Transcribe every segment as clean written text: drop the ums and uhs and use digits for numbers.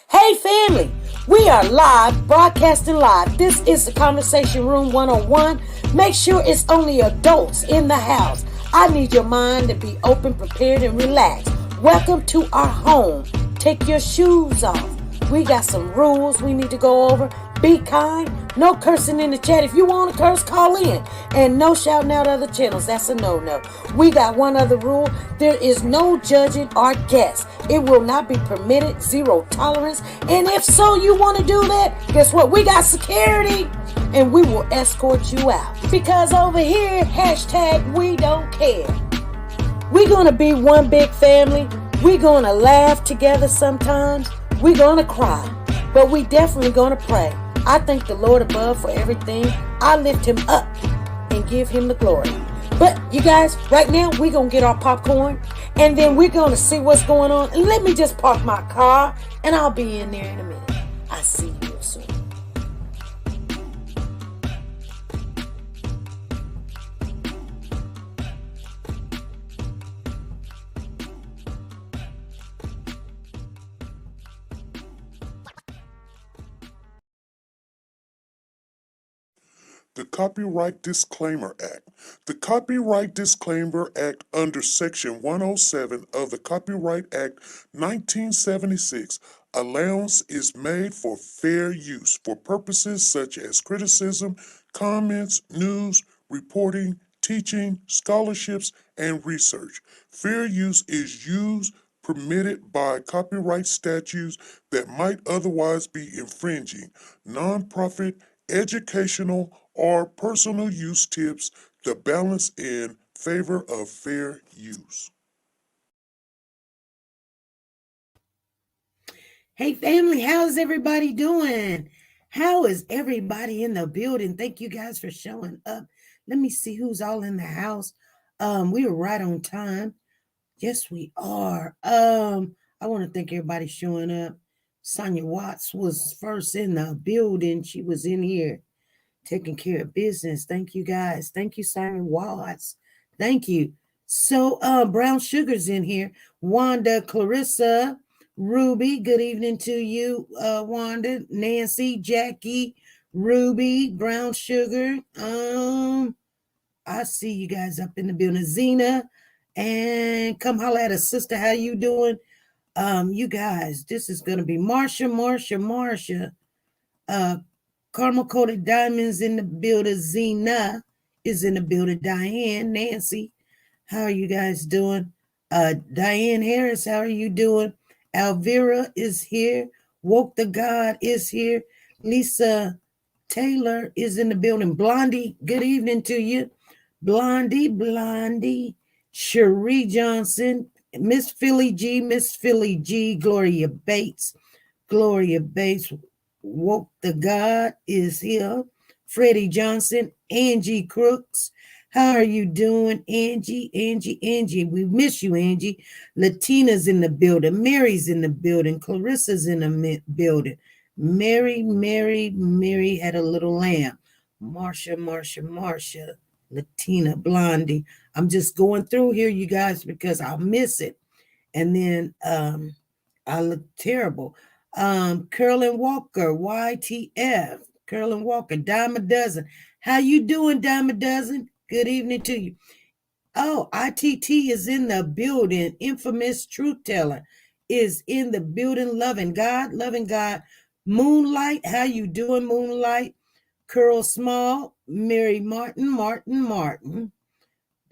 Hey family, we are live, broadcasting live. This is the Conversation Room 101. Make sure it's only adults in the house. I need your mind to be open, prepared, and relaxed. Welcome to our home. Take your shoes off. We got some rules we need to go over. Be kind. No cursing in the chat. If you want to curse, call in. And no shouting out other channels. That's a no-no. We got one other rule. There is no judging our guests. It will not be permitted. Zero tolerance. And if so, you want to do that, guess what? We got security. And we will escort you out. Because over here, hashtag we don't care. We're going to be one big family. We're going to laugh together sometimes. We're going to cry. But we definitely going to pray. I thank the Lord above for everything. I lift him up and give him the glory. But you guys, right now, we're going to get our popcorn. And then we're going to see what's going on. And let me just park my car. And I'll be in there in a minute. I'll see you real soon. The Copyright Disclaimer Act. The Copyright Disclaimer Act under Section 107 of the Copyright Act 1976, allowance is made for fair use for purposes such as criticism, comments, news, reporting, teaching, scholarships, and research. Fair use is used permitted by copyright statutes that might otherwise be infringing. Nonprofit, educational, or personal use tips the balance in favor of fair use. Hey family, how's everybody doing? How is everybody in the building? Thank you guys for showing up. Let me see who's all in the house. We were right on time. Yes, we are. I want to thank everybody showing up. Sonia Watts was first in the building. She was in here taking care of business. Thank you guys. Thank you, Sonia Watts. Thank you. So Brown Sugar's in here. Wanda, Clarissa, Ruby, good evening to you, Wanda, Nancy, Jackie, Ruby, Brown Sugar. I see you guys up in the building. Zena, and come holler at us, sister. How you doing? You guys, this is gonna be Marsha. Caramel coated diamonds in the building. Zena is in the building. Diane, Nancy, how are you guys doing? Diane Harris, how are you doing? Alvira is here. Woke the God is here. Lisa Taylor is in the building. Blondie, good evening to you. Blondie. Cherie Johnson, Miss Philly G, Gloria Bates. Woke the God is here. Freddie Johnson, Angie Crooks. How are you doing, Angie? We miss you, Angie. Latina's in the building. Mary's in the building. Clarissa's in the building. Mary had a little lamb. Marsha. Latina, Blondie. I'm just going through here, you guys, because I'll miss it. And then I look terrible. Curlin Walker, YTF. Curlin Walker, Dime a Dozen. How you doing, Dime a Dozen? Good evening to you. Oh, ITT is in the building. Infamous Truth Teller is in the building. Loving God. Moonlight, how you doing, Moonlight? Curl Small, Mary Martin.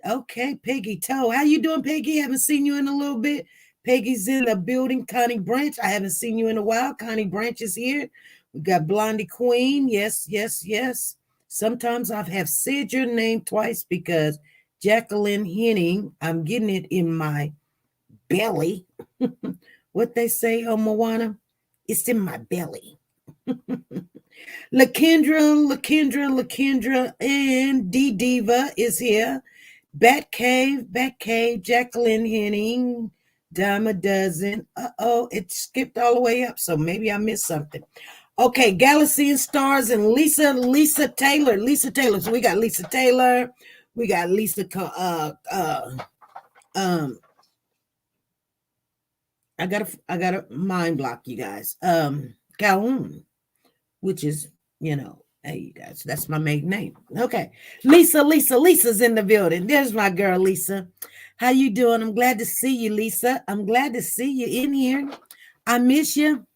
Okay, Peggy Toe. How you doing, Peggy? Haven't seen you in a little bit. Peggy's in the building. Connie Branch, I haven't seen you in a while. Connie Branch is here. We got Blondie Queen. Yes. Sometimes I have said your name twice because Jacqueline Henning. I'm getting it in my belly. What they say on Moana? It's in my belly. Lakendra, and D Diva is here. Batcave, Jacqueline Henning, dime a dozen. It skipped all the way up, so maybe I missed something. Okay, Galaxy and Stars and Lisa Taylor. So we got Lisa Taylor. We got Lisa. I got a mind block, you guys. Calhoun, which is, hey, you guys, that's my maiden name. Okay, Lisa's in the building. There's my girl, Lisa. How you doing? I'm glad to see you, Lisa. I'm glad to see you in here. I miss you.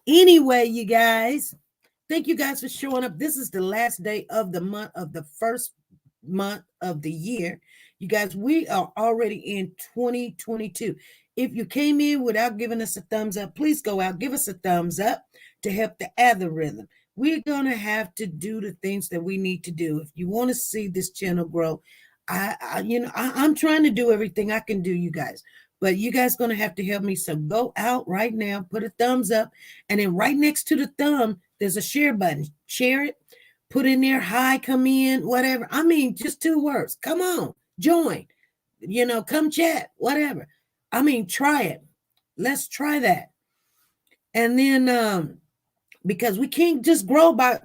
Anyway, you guys, thank you guys for showing up. This is the last day of the month of the first month of the year. You guys, we are already in 2022. If you came in without giving us a thumbs up, please go out, give us a thumbs up to help the algorithm. We're going to have to do the things that we need to do. If you want to see this channel grow, I'm trying to do everything I can do, you guys. But you guys going to have to help me. So go out right now, put a thumbs up, and then right next to the thumb, there's a share button. Share it, put in there, hi, come in, whatever. I mean, just 2 words. Come on, join, come chat, whatever. I mean, try it. Let's try that. And then, because we can't just grow by,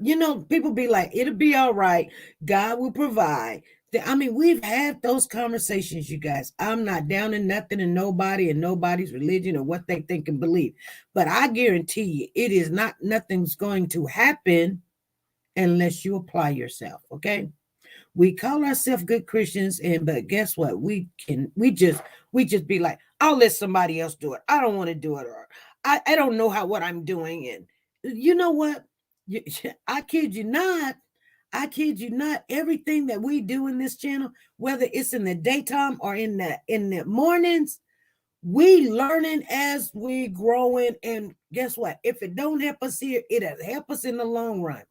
people be like, it'll be all right. God will provide. I mean, we've had those conversations, you guys. I'm not down in nothing and nobody and nobody's religion or what they think and believe. But I guarantee you, it is not, nothing's going to happen unless you apply yourself, okay? We call ourselves good Christians, but guess what? We just be like, I'll let somebody else do it. I don't want to do it, or I don't know what I'm doing. And you know what? I kid you not. Everything that we do in this channel, whether it's in the daytime or in the mornings, we learning as we growing. And guess what? If it don't help us here, it'll help us in the long run.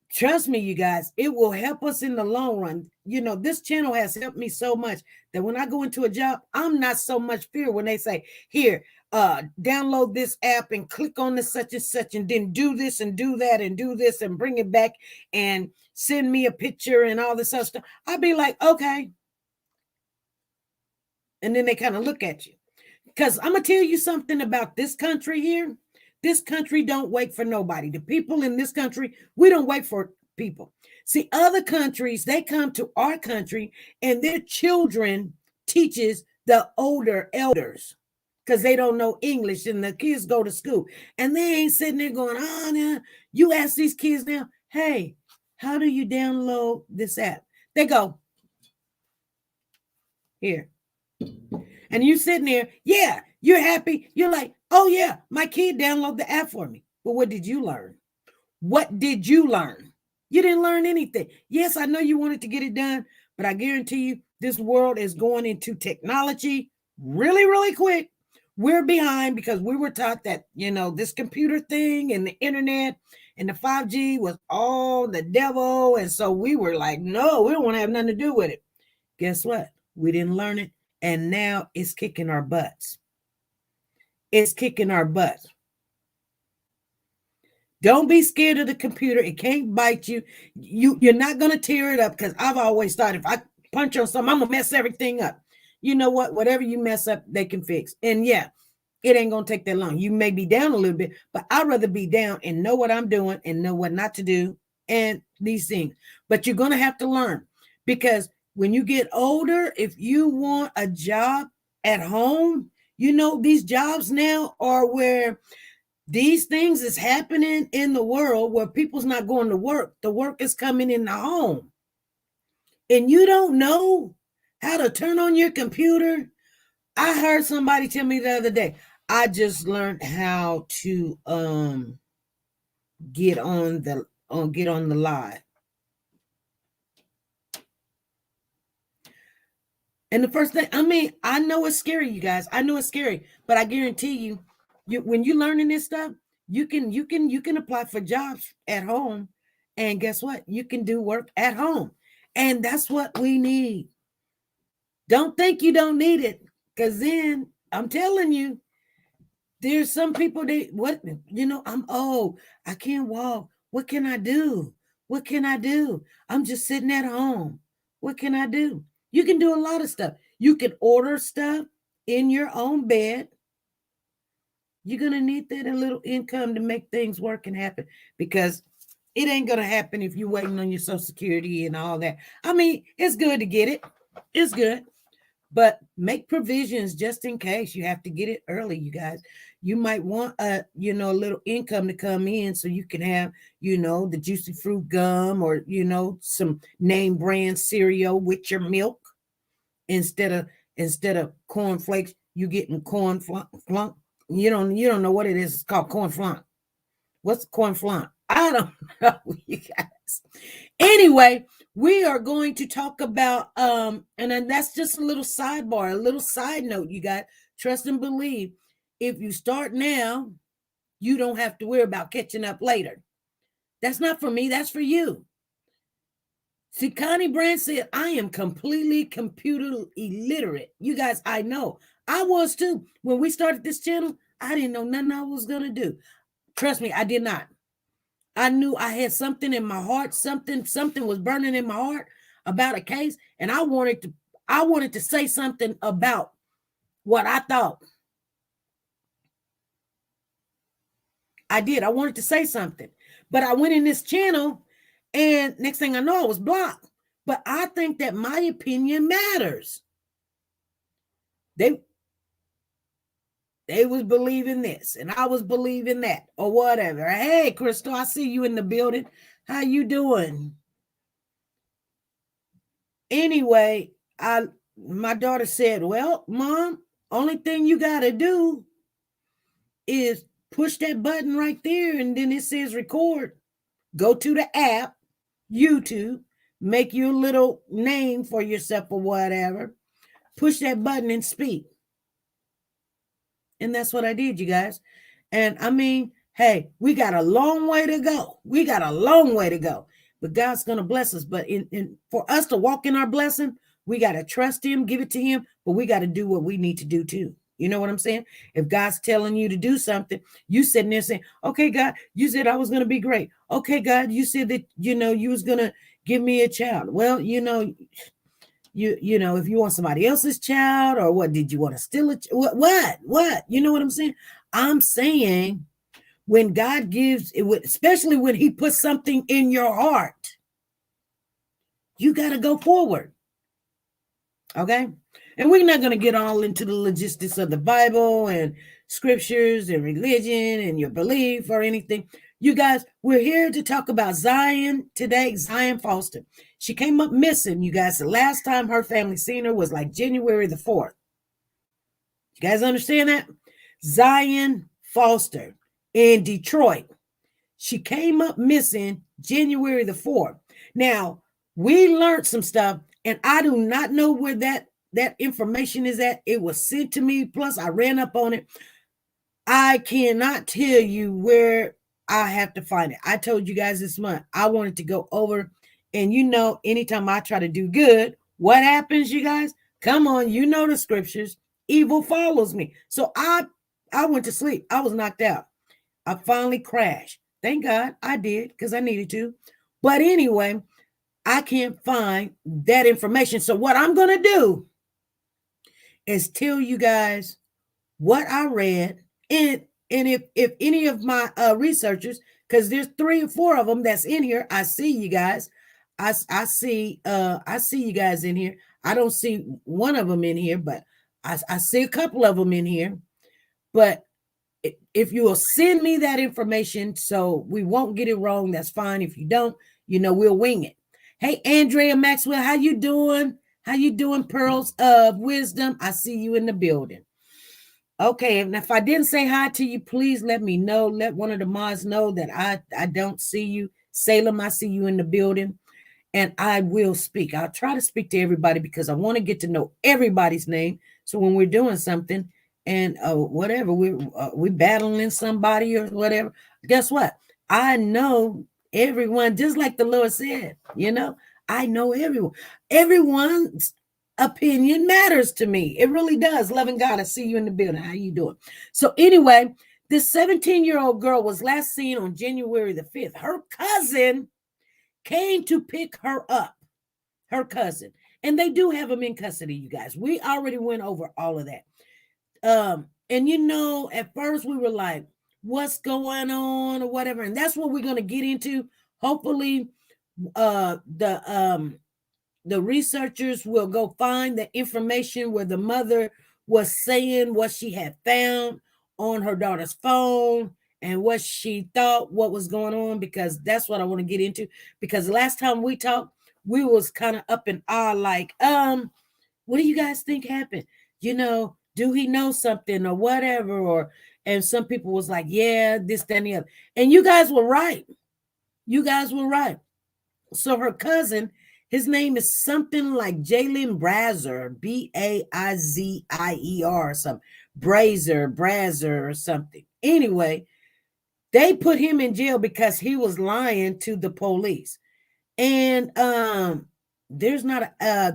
Trust me, you guys, it will help us in the long run. This channel has helped me so much that when I go into a job, I'm not so much fear when they say, here, download this app and click on this such and such, and then do this and do that and do this and bring it back and send me a picture and all this other stuff. I'd be like, okay. And then they kind of look at you. Because I'm going to tell you something about this country here. This country don't wait for nobody. The people in this country, we don't wait for people. See, other countries, they come to our country and their children teaches the older elders because they don't know English, and the kids go to school and they ain't sitting there going, oh, no. You ask these kids now, hey, how do you download this app? They go, here. And you sitting there, yeah, you're happy. You're like, oh yeah, my kid downloaded the app for me. But what did you learn? What did you learn? You didn't learn anything. Yes, I know you wanted to get it done, but I guarantee you this world is going into technology really, really quick. We're behind because we were taught that, this computer thing and the internet and the 5G was all the devil. And so we were like, no, we don't want to have nothing to do with it. Guess what? We didn't learn it. And now it's kicking our butts. It's kicking our butts. Don't be scared of the computer. It can't bite you. You're not going to tear it up, because I've always thought if I punch on something, I'm going to mess everything up. You know what? Whatever you mess up, they can fix. And yeah, it ain't going to take that long. You may be down a little bit, but I'd rather be down and know what I'm doing and know what not to do and these things. But you're going to have to learn, because when you get older, if you want a job at home, these jobs now are where these things is happening in the world where people's not going to work. The work is coming in the home. And you don't know how to turn on your computer. I heard somebody tell me the other day, I just learned how to get on the live. And the first thing, I know it's scary, you guys. I know it's scary, but I guarantee you, when you're learning this stuff, you can apply for jobs at home, and guess what? You can do work at home. And that's what we need. Don't think you don't need it, because then I'm telling you, there's some people I'm old. I can't walk. What can I do? What can I do? I'm just sitting at home. What can I do? You can do a lot of stuff. You can order stuff in your own bed. You're going to need that little income to make things work and happen, because it ain't going to happen if you're waiting on your Social Security and all that. I mean, it's good to get it. It's good. But make provisions just in case you have to get it early, you guys. You might want a little income to come in so you can have, the juicy fruit gum, or, some name brand cereal with your milk instead of corn flakes. You getting corn flunk. You don't know what it is. It's called corn flunk. What's corn flunk? I don't know, you guys. Anyway, we are going to talk about and then that's just a little sidebar, a little side note, you guys. Trust and believe. If you start now, you don't have to worry about catching up later. That's not for me, that's for you. See, Connie Brand said, I am completely computer illiterate. You guys, I know. I was too. When we started this channel, I didn't know nothing I was going to do. Trust me, I did not. I knew I had something in my heart. Something was burning in my heart about a case. And I wanted to say something about what I thought. I did. I wanted to say something. But I went in this channel, and next thing I know, I was blocked. But I think that my opinion matters. They was believing this, and I was believing that, or whatever. Hey, Crystal, I see you in the building. How you doing? Anyway, my daughter said, well, Mom, only thing you got to do is push that button right there, and then it says record. Go to the app, YouTube, make your little name for yourself or whatever. Push that button and speak. And that's what I did, you guys. And I mean, hey, we got a long way to go. We got a long way to go. But God's going to bless us. But for us to walk in our blessing, we got to trust him, give it to him. But we got to do what we need to do too. You know what I'm saying? If God's telling you to do something, you sitting there saying, okay, God, you said I was going to be great. Okay, God, you said that, you was going to give me a child. Well, if you want somebody else's child, or what, did you want to steal it? What? You know what I'm saying? I'm saying when God gives it, especially when he puts something in your heart, you got to go forward. Okay. And we're not going to get all into the logistics of the Bible and scriptures and religion and your belief or anything. You guys, we're here to talk about Zion today, Zion Foster. She came up missing, you guys. The last time her family seen her was like January the 4th. You guys understand that? Zion Foster in Detroit. She came up missing January the 4th. Now, we learned some stuff, and I do not know where that information is at. It was sent to me, plus I ran up on it. I cannot tell you where I have to find it. I told you guys this month I wanted to go over, and anytime I try to do good, what happens, you guys? Come on, the scriptures. Evil follows me. So I went to sleep. I was knocked out. I finally crashed. Thank God I did, because I needed to. But anyway, I can't find that information. So what I'm going to do is tell you guys what I read. And if any of my researchers, because there's 3 or 4 of them that's in here, I see you guys. I see you guys in here. I don't see one of them in here, but I see a couple of them in here. But if you will send me that information so we won't get it wrong, that's fine. If you don't, we'll wing it. Hey, Andrea Maxwell, how you doing? How you doing, Pearls of Wisdom? I see you in the building. Okay, and if I didn't say hi to you, please let me know. Let one of the mods know that I don't see you. Salem, I see you in the building, and I will speak. I'll try to speak to everybody because I want to get to know everybody's name. So when we're doing something and whatever, we're battling somebody or whatever, guess what? I know everyone, just like the Lord said, I know everyone. Everyone's opinion matters to me. It really does. Loving God, I see you in the building. How you doing? So anyway, this 17-year-old girl was last seen on January the 5th. Her cousin came to pick her up. Her cousin. And they do have him in custody, you guys. We already went over all of that. And you know, at first we were like, what's going on or whatever. And that's what we're going to get into. Hopefully, the researchers will go find the information where the mother was saying what she had found on her daughter's phone and what she thought what was going on, because that's what I want to get into. Because last time we talked, we was kind of up in awe, like, what do you guys think happened? You know, do he know something or whatever? Or, and some people was like, yeah, this, that, and the other. And you guys were right. You guys were right. So her cousin, his name is something like Jalen Brazier, Baizier or something. Brazier or something. Anyway, they put him in jail because he was lying to the police. And there's not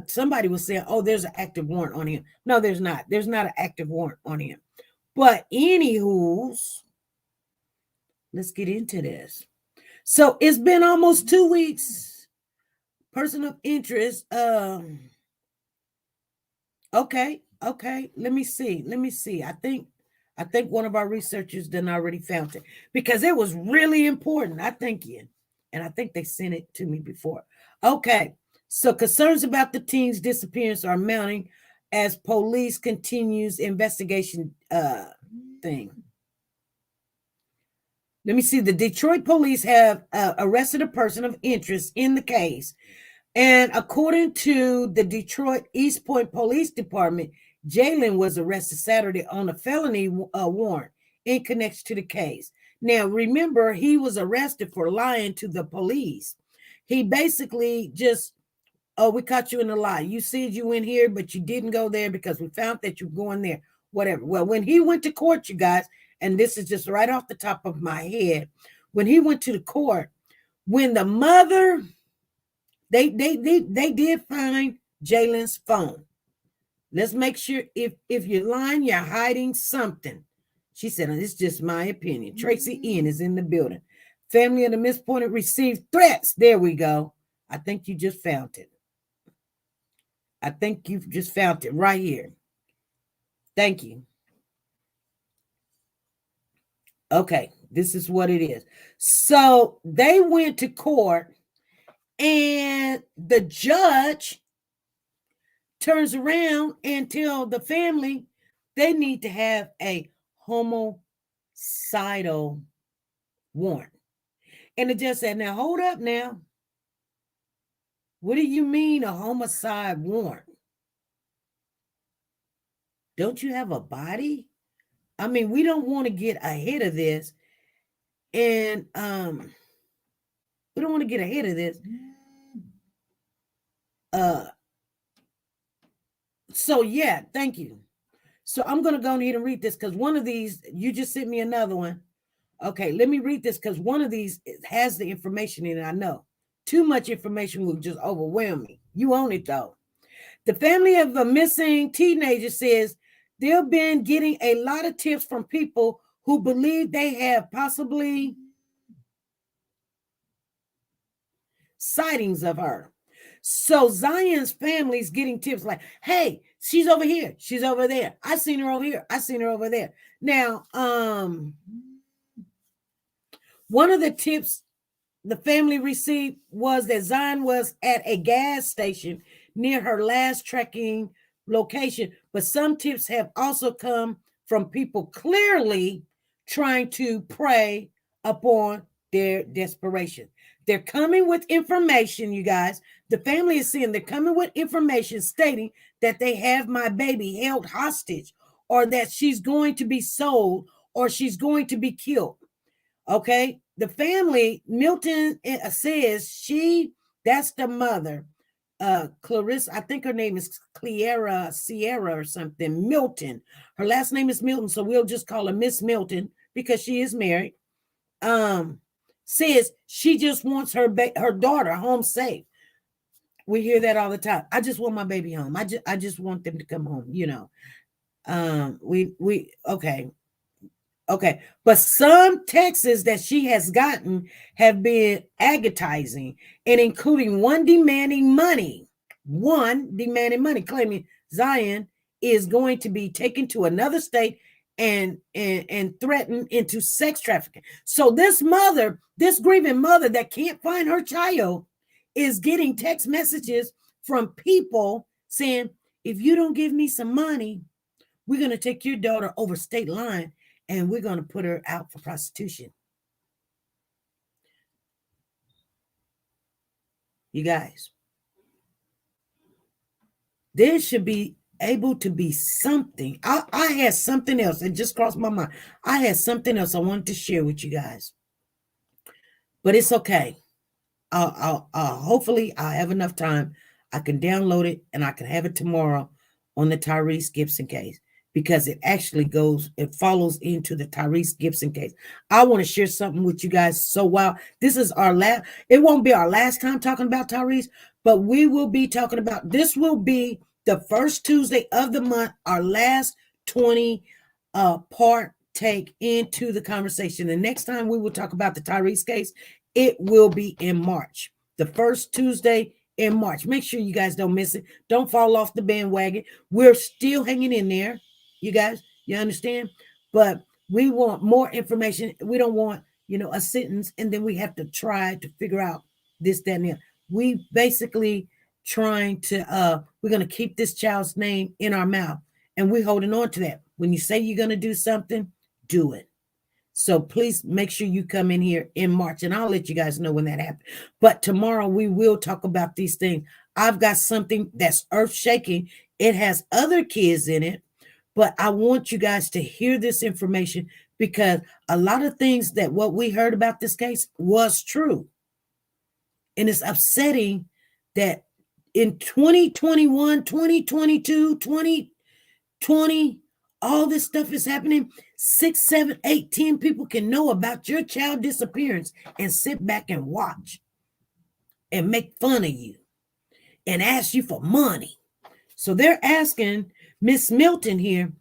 somebody was saying, oh, there's an active warrant on him. No, there's not. There's not an active warrant on him. But anywho's, let's get into this. So it's been almost 2 weeks. Person of interest. Okay. Let me see. I think one of our researchers done already found it because it was really important. I think and I think they sent it to me before. Okay. So concerns about the teen's disappearance are mounting as police continues investigation thing. Let me see. The Detroit police have arrested a person of interest in the case. And according to the Detroit East Point Police Department, Jalen was arrested Saturday on a felony warrant in connection to the case. Now, remember, he was arrested for lying to the police. He basically just, oh, we caught you in a lie. You said you went here, but you didn't go there because we found that you're going there, whatever. Well, when he went to court, you guys, and this is just right off the top of my head, when he went to the court, when the mother, they did find Jalen's phone. Let's make sure if you're lying, you're hiding something. She said, it's just my opinion. Tracy N is in the building. Family of the mispointed received threats. There we go. I think you just found it. I think you've just found it right here. Thank you. Okay, this is what it is. So they went to court and the judge turns around and tell the family they need to have a homicidal warrant. And the judge said, now hold up now. What do you mean a homicide warrant? Don't you have a body? I mean, we don't want to get ahead of this. And we don't want to get ahead of this. So yeah, thank you. So I'm going to go ahead and read this because one of these, you just sent me another one. Okay, let me read this because one of these has the information in it. I know too much information will just overwhelm me. You own it though. The family of a missing teenager says they've been getting a lot of tips from people who believe they have possibly sightings of her. So Zion's family's getting tips like, hey, she's over here. She's over there. I seen her over here. I seen her over there. Now, one of the tips the family received was that Zion was at a gas station near her last trekking location. But some tips have also come from people clearly trying to prey upon their desperation. They're coming with information, you guys. The family is saying they're coming with information stating that they have my baby held hostage or that she's going to be sold or she's going to be killed. Okay. The family, Milton says that's the mother. Clarissa, I think her name is Sierra or something. Milton. Her last name is Milton, so we'll just call her Miss Milton because she is married. Says she just wants her daughter home safe. We hear that all the time. I just want my baby home. I just want them to come home, Okay. Okay. But some texts that she has gotten have been agonizing and including one demanding money, claiming Zion is going to be taken to another state and threatened into sex trafficking. So this grieving mother that can't find her child is getting text messages from people saying, if you don't give me some money, we're going to take your daughter over state line and we're going to put her out for prostitution. You guys, there should be able to be something. I had something else. It just crossed my mind. I had something else I wanted to share with you guys. But it's okay. Hopefully I'll have enough time. I can download it and I can have it tomorrow on the Tyrese Gibson case, because it follows into the Tyrese Gibson case. I want to share something with you guys. So while this is it won't be our last time talking about Tyrese, but we will be talking about, this will be the first Tuesday of the month, our last 20 part take into the conversation. The next time we will talk about the Tyrese case, it will be in March, the first Tuesday in March. Make sure you guys don't miss it. Don't fall off the bandwagon. We're still hanging in there. You guys, you understand? But we want more information. We don't want, a sentence and then we have to try to figure out this, that, and that. We basically trying to, we're going to keep this child's name in our mouth, and we're holding on to that. When you say you're going to do something, do it. So please make sure you come in here in March, and I'll let you guys know when that happens. But tomorrow we will talk about these things. I've got something that's earth-shaking. It has other kids in it, but I want you guys to hear this information, because a lot of things that what we heard about this case was true. And it's upsetting that in 2021, 2022, 2020, all this stuff is happening. 6, 7, 8, 10 people can know about your child disappearance and sit back and watch and make fun of you and ask you for money. So they're asking Miss Milton here,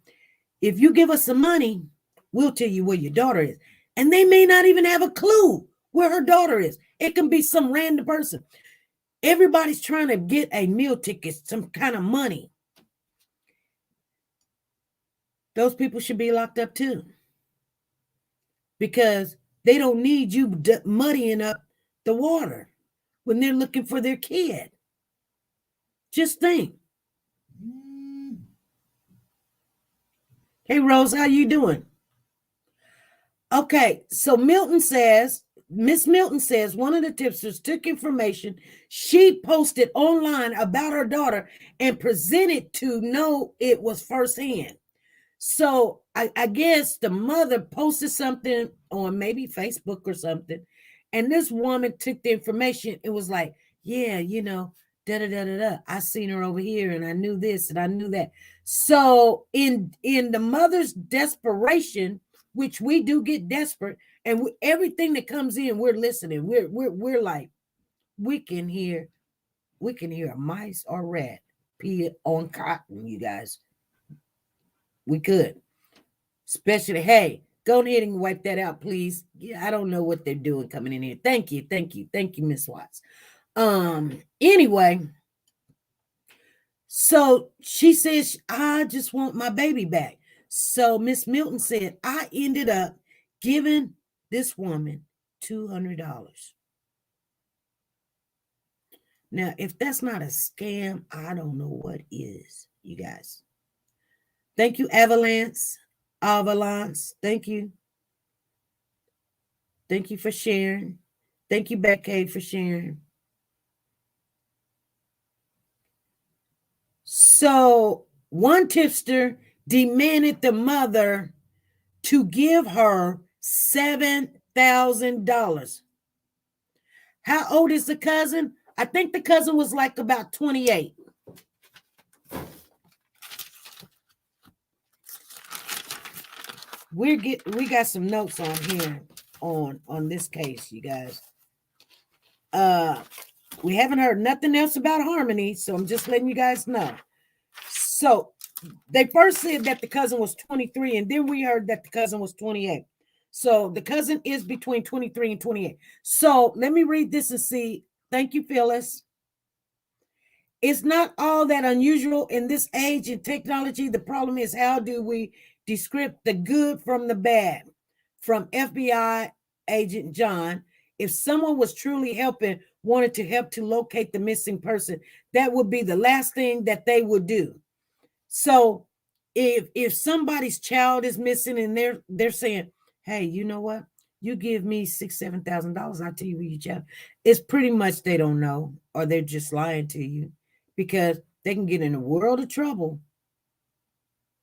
if you give us some money, we'll tell you where your daughter is. And they may not even have a clue where her daughter is. It can be some random person. Everybody's trying to get a meal ticket, some kind of money. Those people should be locked up too, because they don't need you muddying up the water when they're looking for their kid. Just think. Hey, Rose, how you doing? Okay, so Miss Milton says one of the tipsters took information she posted online about her daughter and presented to know it was firsthand. So I guess the mother posted something on maybe Facebook or something, and this woman took the information and was like, yeah, da-da-da-da-da. I seen her over here and I knew this and I knew that. So in the mother's desperation, which we do get desperate, and everything that comes in, we're listening. We're like, we can hear a mice or rat pee on cotton, you guys. We could. Especially, hey, go ahead and wipe that out, please. Yeah, I don't know what they're doing coming in here. Thank you, Miss Watts. Anyway, so she says, I just want my baby back. So Miss Milton said, I ended up giving this woman $200. Now, if that's not a scam, I don't know what is, you guys. Thank you, Avalanche. Thank you. Thank you for sharing. Thank you, Batcave, for sharing. So one tipster demanded the mother to give her $7,000. How old is the cousin? I think the cousin was like about 28. We got some notes on here on this case, you guys. We haven't heard nothing else about Harmony, so I'm just letting you guys know. So they first said that the cousin was 23, and then we heard that the cousin was 28. So the cousin is between 23 and 28. So let me read this and see. Thank you, Phyllis. It's not all that unusual in this age and technology. The problem is, how do we decrypt the good from the bad? From FBI agent John. If someone was truly wanted to help to locate the missing person, that would be the last thing that they would do. So if somebody's child is missing and they're saying, hey, you know what? You give me $6,000-$7,000, I'll tell you where your child. It's pretty much they don't know, or they're just lying to you, because they can get in a world of trouble.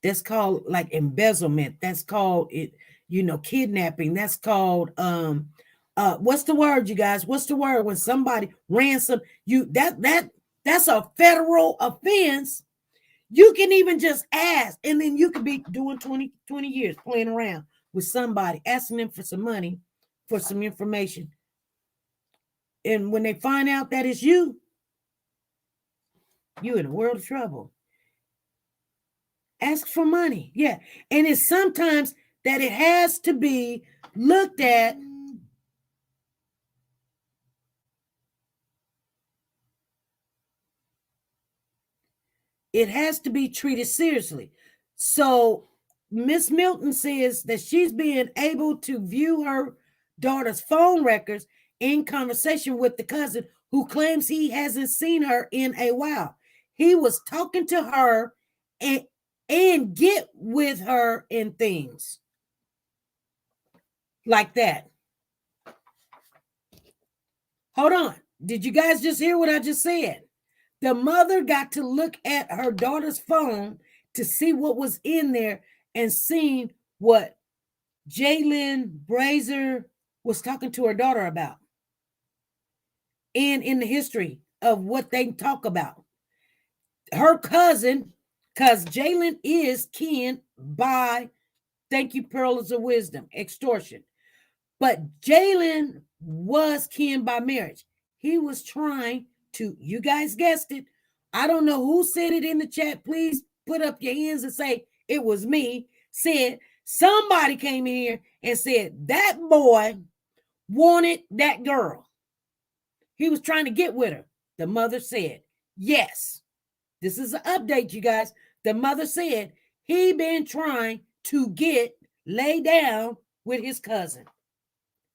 That's called like embezzlement. That's called kidnapping. That's called what's the word, you guys? What's the word when somebody ransom you? That's a federal offense. You can even just ask, and then you could be doing 20 years playing around with somebody, asking them for some money, for some information. And when they find out that it's you in a world of trouble. Ask for money. Yeah. And it's sometimes that it has to be looked at. It has to be treated seriously. So Miss Milton says that she's being able to view her daughter's phone records in conversation with the cousin who claims he hasn't seen her in a while. He was talking to her and get with her in things like that. Hold on. Did you guys just hear what I just said? The mother got to look at her daughter's phone to see what was in there and seeing what Jalen Brazier was talking to her daughter about. And in the history of what they talk about. Her cousin, because Jalen is kin by, thank you, Pearls of Wisdom, extortion. But Jalen was kin by marriage. He was trying to, you guys guessed it. I don't know who said it in the chat. Please put up your hands and say it was me. Said somebody came in here and said that boy wanted that girl. He was trying to get with her. The mother said, yes. This is an update, you guys. The mother said he been trying to lay down with his cousin,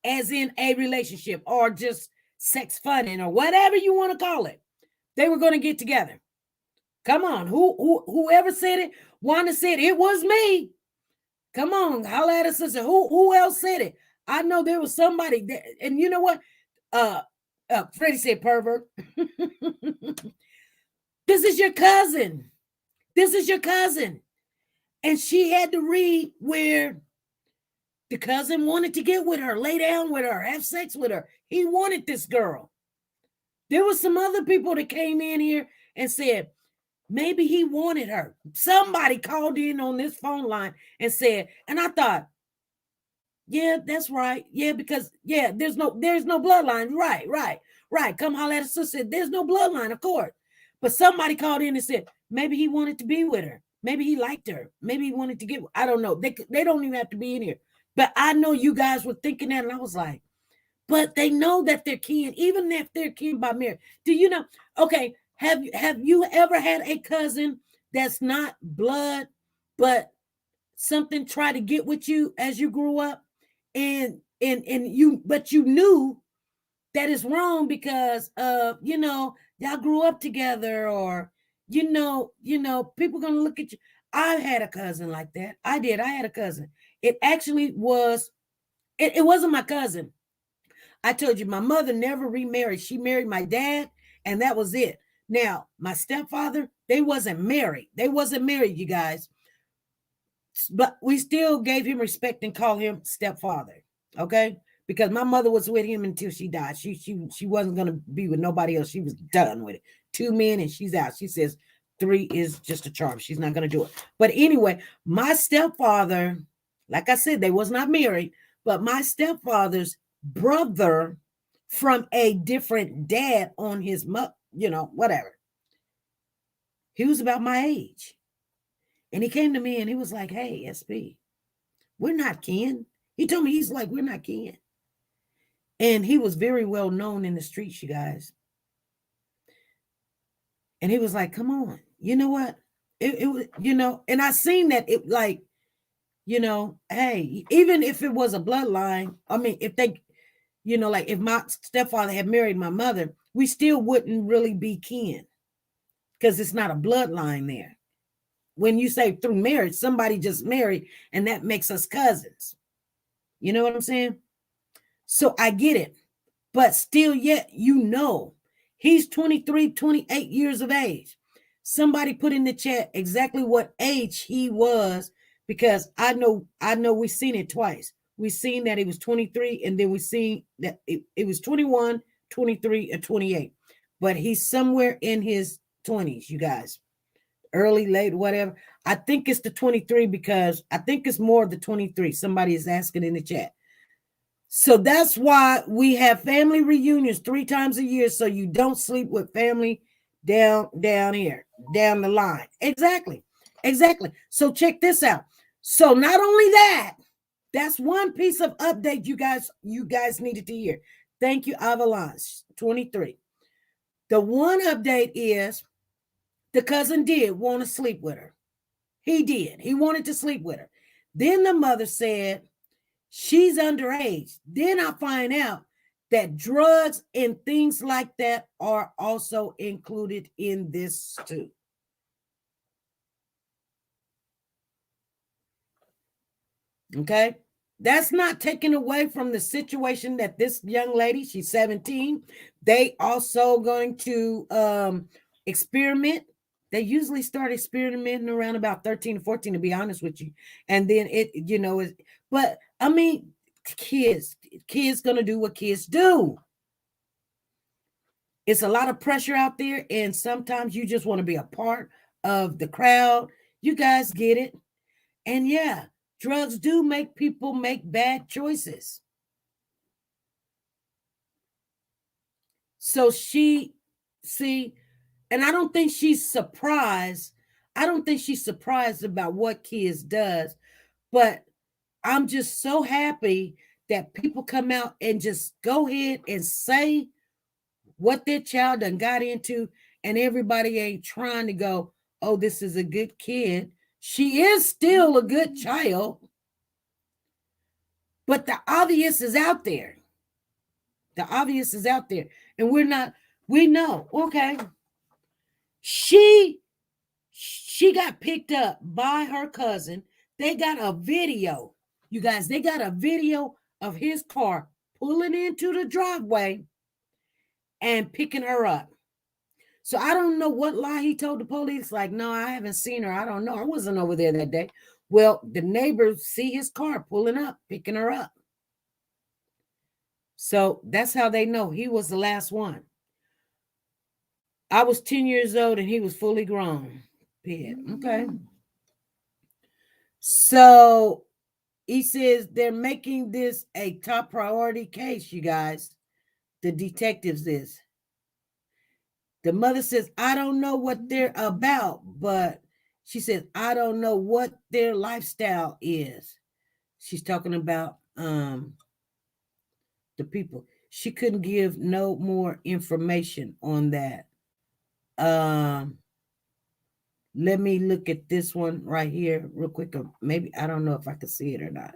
as in a relationship or just sex funning or whatever you want to call it. They were going to get together. Come on. Whoever said it, Wanda said it was me. Come on. Holla at us, sister. Who else said it? I know there was somebody that, and you know what? Freddie said pervert. This is your cousin. This is your cousin. And she had to read where the cousin wanted to get with her, lay down with her, have sex with her. He wanted this girl. There was some other people that came in here and said, maybe he wanted her. Somebody called in on this phone line and said, and I thought, yeah, that's right. Yeah, because, yeah, there's no bloodline. Right. Come holler at us, sister. There's no bloodline, of course. But somebody called in and said, maybe he wanted to be with her. Maybe he liked her. Maybe he wanted to get, I don't know. They don't even have to be in here. But I know you guys were thinking that, and I was like, but they know that they're kin, even if they're kin by marriage. Do you know? Okay, have you ever had a cousin that's not blood, but something tried to get with you as you grew up, and you knew that is wrong because y'all grew up together, or people gonna look at you. I had a cousin like that. I had a cousin. It actually was, it wasn't my cousin. I told you, my mother never remarried. She married my dad, and that was it. Now, my stepfather, they wasn't married. You guys. But we still gave him respect and called him stepfather, okay? Because my mother was with him until she died. She wasn't going to be with nobody else. She was done with it. 2 men, and she's out. She says 3 is just a charm. She's not going to do it. But anyway, my stepfather, like I said, they was not married, but my stepfather's brother from a different dad on his whatever. He was about my age. And he came to me and he was like, hey, SB, we're not kin. He told me, he's like, we're not kin. And he was very well known in the streets, you guys. And he was like, come on, you know what? It was, and I seen that it like, hey, even if it was a bloodline, I mean, if they, like if my stepfather had married my mother, we still wouldn't really be kin because it's not a bloodline there. When you say through marriage, somebody just married and that makes us cousins. You know what I'm saying? So I get it. But still yet, he's 23, 28 years of age. Somebody put in the chat exactly what age he was, because I know we've seen it twice. We've seen that he was 23, and then we seen that it was 21, 23, and 28. But he's somewhere in his 20s, you guys. Early, late, whatever. I think it's the 23 because I think it's more of the 23. Somebody is asking in the chat. So that's why we have family reunions 3 times a year, so you don't sleep with family down here, down the line. Exactly. So check this out. So not only that, that's one piece of update you guys needed to hear. Thank you, Avalanche 23. The one update is the cousin did want to sleep with her. He did. He wanted to sleep with her. Then the mother said, she's underage. Then I find out that drugs and things like that are also included in this too. Okay. That's not taken away from the situation that this young lady, she's 17. They also going to experiment. They usually start experimenting around about 13 or 14, to be honest with you. And then but I mean, kids going to do what kids do. It's a lot of pressure out there, and sometimes you just want to be a part of the crowd. You guys get it. And yeah, drugs do make people make bad choices. So and I don't think she's surprised. I don't think she's surprised about what kids does, but I'm just so happy that people come out and just go ahead and say what their child done got into, and everybody ain't trying to go, oh, this is a good kid. She is still a good child, but the obvious is out there. The obvious is out there, and we know, okay, she got picked up by her cousin. They got a video. You guys, they got a video of his car pulling into the driveway and picking her up. So I don't know what lie he told the police. Like, no, I haven't seen her. I don't know. I wasn't over there that day. Well, the neighbors see his car pulling up, picking her up. So that's how they know he was the last one. I was 10 years old and he was fully grown. Okay. So he says they're making this a top priority case, you guys. The detectives is. The mother says, I don't know what they're about, but she says, I don't know what their lifestyle is. She's talking about the people. She couldn't give no more information on that. Let me look at this one right here real quick. Maybe, I don't know if I can see it or not.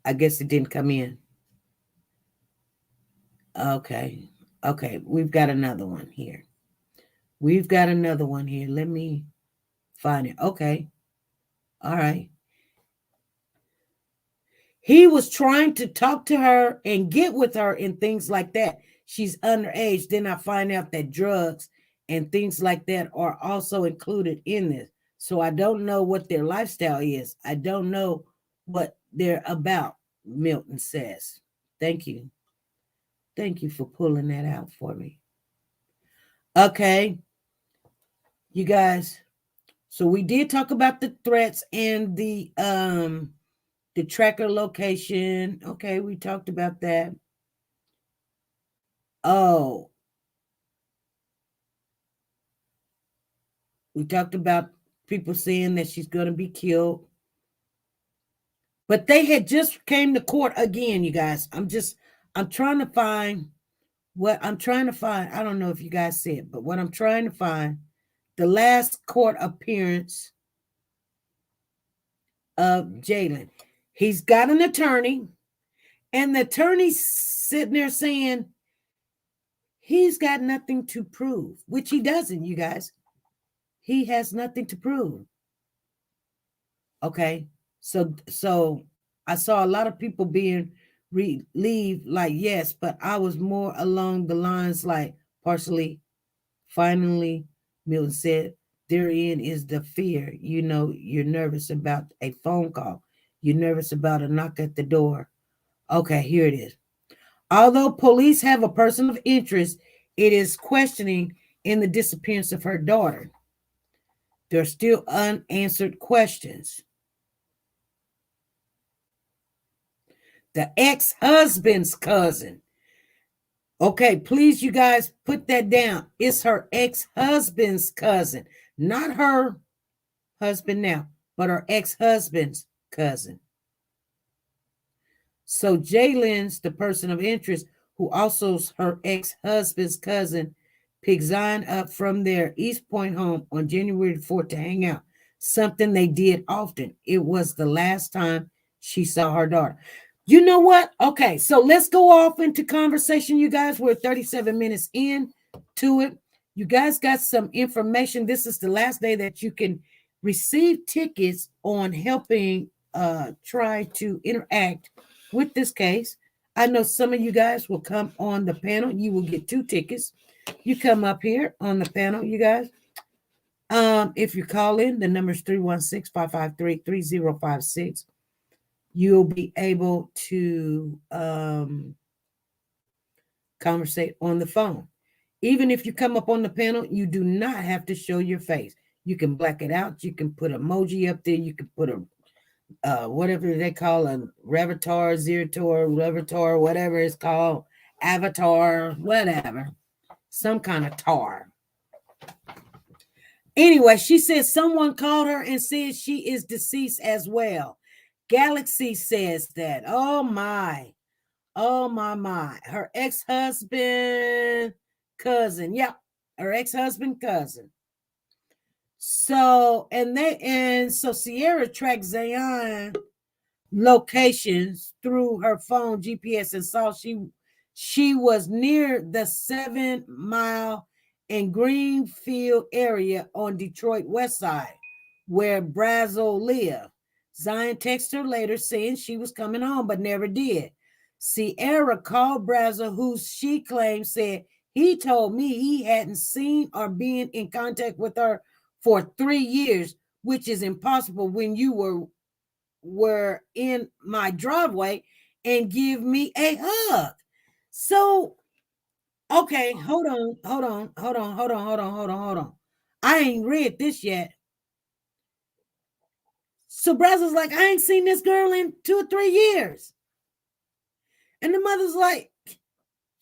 I guess it didn't come in. Okay. We've got another one here. Let me find it. Okay. All right. He was trying to talk to her and get with her and things like that. She's underage. Then I find out that drugs and things like that are also included in this. So I don't know what their lifestyle is. I don't know what they're about, Milton says. Thank you. Thank you for pulling that out for me. Okay. You guys. So we did talk about the threats and the The tracker location. Okay, we talked about that. Oh, we talked about people saying that she's going to be killed. But they had just came to court again, you guys. I'm trying to find what I'm trying to find. I don't know if you guys see it, but what I'm trying to find, the last court appearance of Jalen. He's got an attorney, and the attorney's sitting there saying he's got nothing to prove, which he doesn't, you guys. He has nothing to prove. Okay. So I saw a lot of people being relieved, like, yes, but I was more along the lines like partially, finally, Milton said, therein is the fear. You know, you're nervous about a phone call. You're nervous about a knock at the door. Okay, here it is. Although police have a person of interest, it is questioning in the disappearance of her daughter. There are still unanswered questions. The ex-husband's cousin. Okay, please, you guys, put that down. It's her ex-husband's cousin, not her husband now, but her ex-husband's cousin. So Jalen's the person of interest, who also is her ex-husband's cousin, picked Zion up from their East Point home on January 4th to hang out, something they did often. It was the last time she saw her daughter. You know what? Okay, so let's go off into conversation, you guys. We're 37 minutes in to it. You guys got some information. This is the last day that you can receive tickets on helping try to interact with this case. I know some of you guys will come on the panel. You will get 2 tickets. You come up here on the panel, you guys. If you call in, the number is 316-553-3056. You'll be able to conversate on the phone. Even if you come up on the panel, you do not have to show your face. You can black it out. You can put emoji up there. You can put a whatever they call a Revatar, Zerator, Revatar, whatever it's called, Avatar, whatever, some kind of tar. Anyway, she says someone called her and said she is deceased as well. Galaxy says that. Oh my. Her ex-husband cousin. Yep. Her ex-husband cousin. So Sierra tracked Zion locations through her phone GPS and saw she was near the 7 Mile and Greenfield area on Detroit West Side, where Brazel lived. Zion texted her later saying she was coming home, but never did. Sierra called Brazel, who she claimed said he told me he hadn't seen or been in contact with her for 3 years, which is impossible when you were in my driveway and give me a hug. So, okay, hold on. I ain't read this yet. So Brazel's like, I ain't seen this girl in 2 or 3 years. And the mother's like,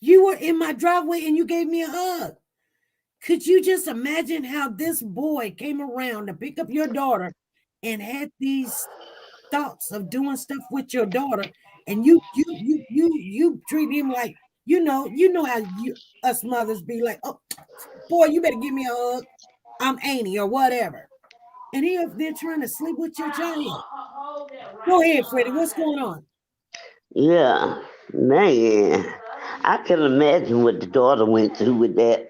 you were in my driveway and you gave me a hug. Could you just imagine how this boy came around to pick up your daughter and had these thoughts of doing stuff with your daughter, and you treat him like, you know how us mothers be like, oh boy, you better give me a hug. I'm Annie or whatever. And they're trying to sleep with your child. Go ahead, Freddie. What's going on? Yeah, man. I can imagine what the daughter went through with that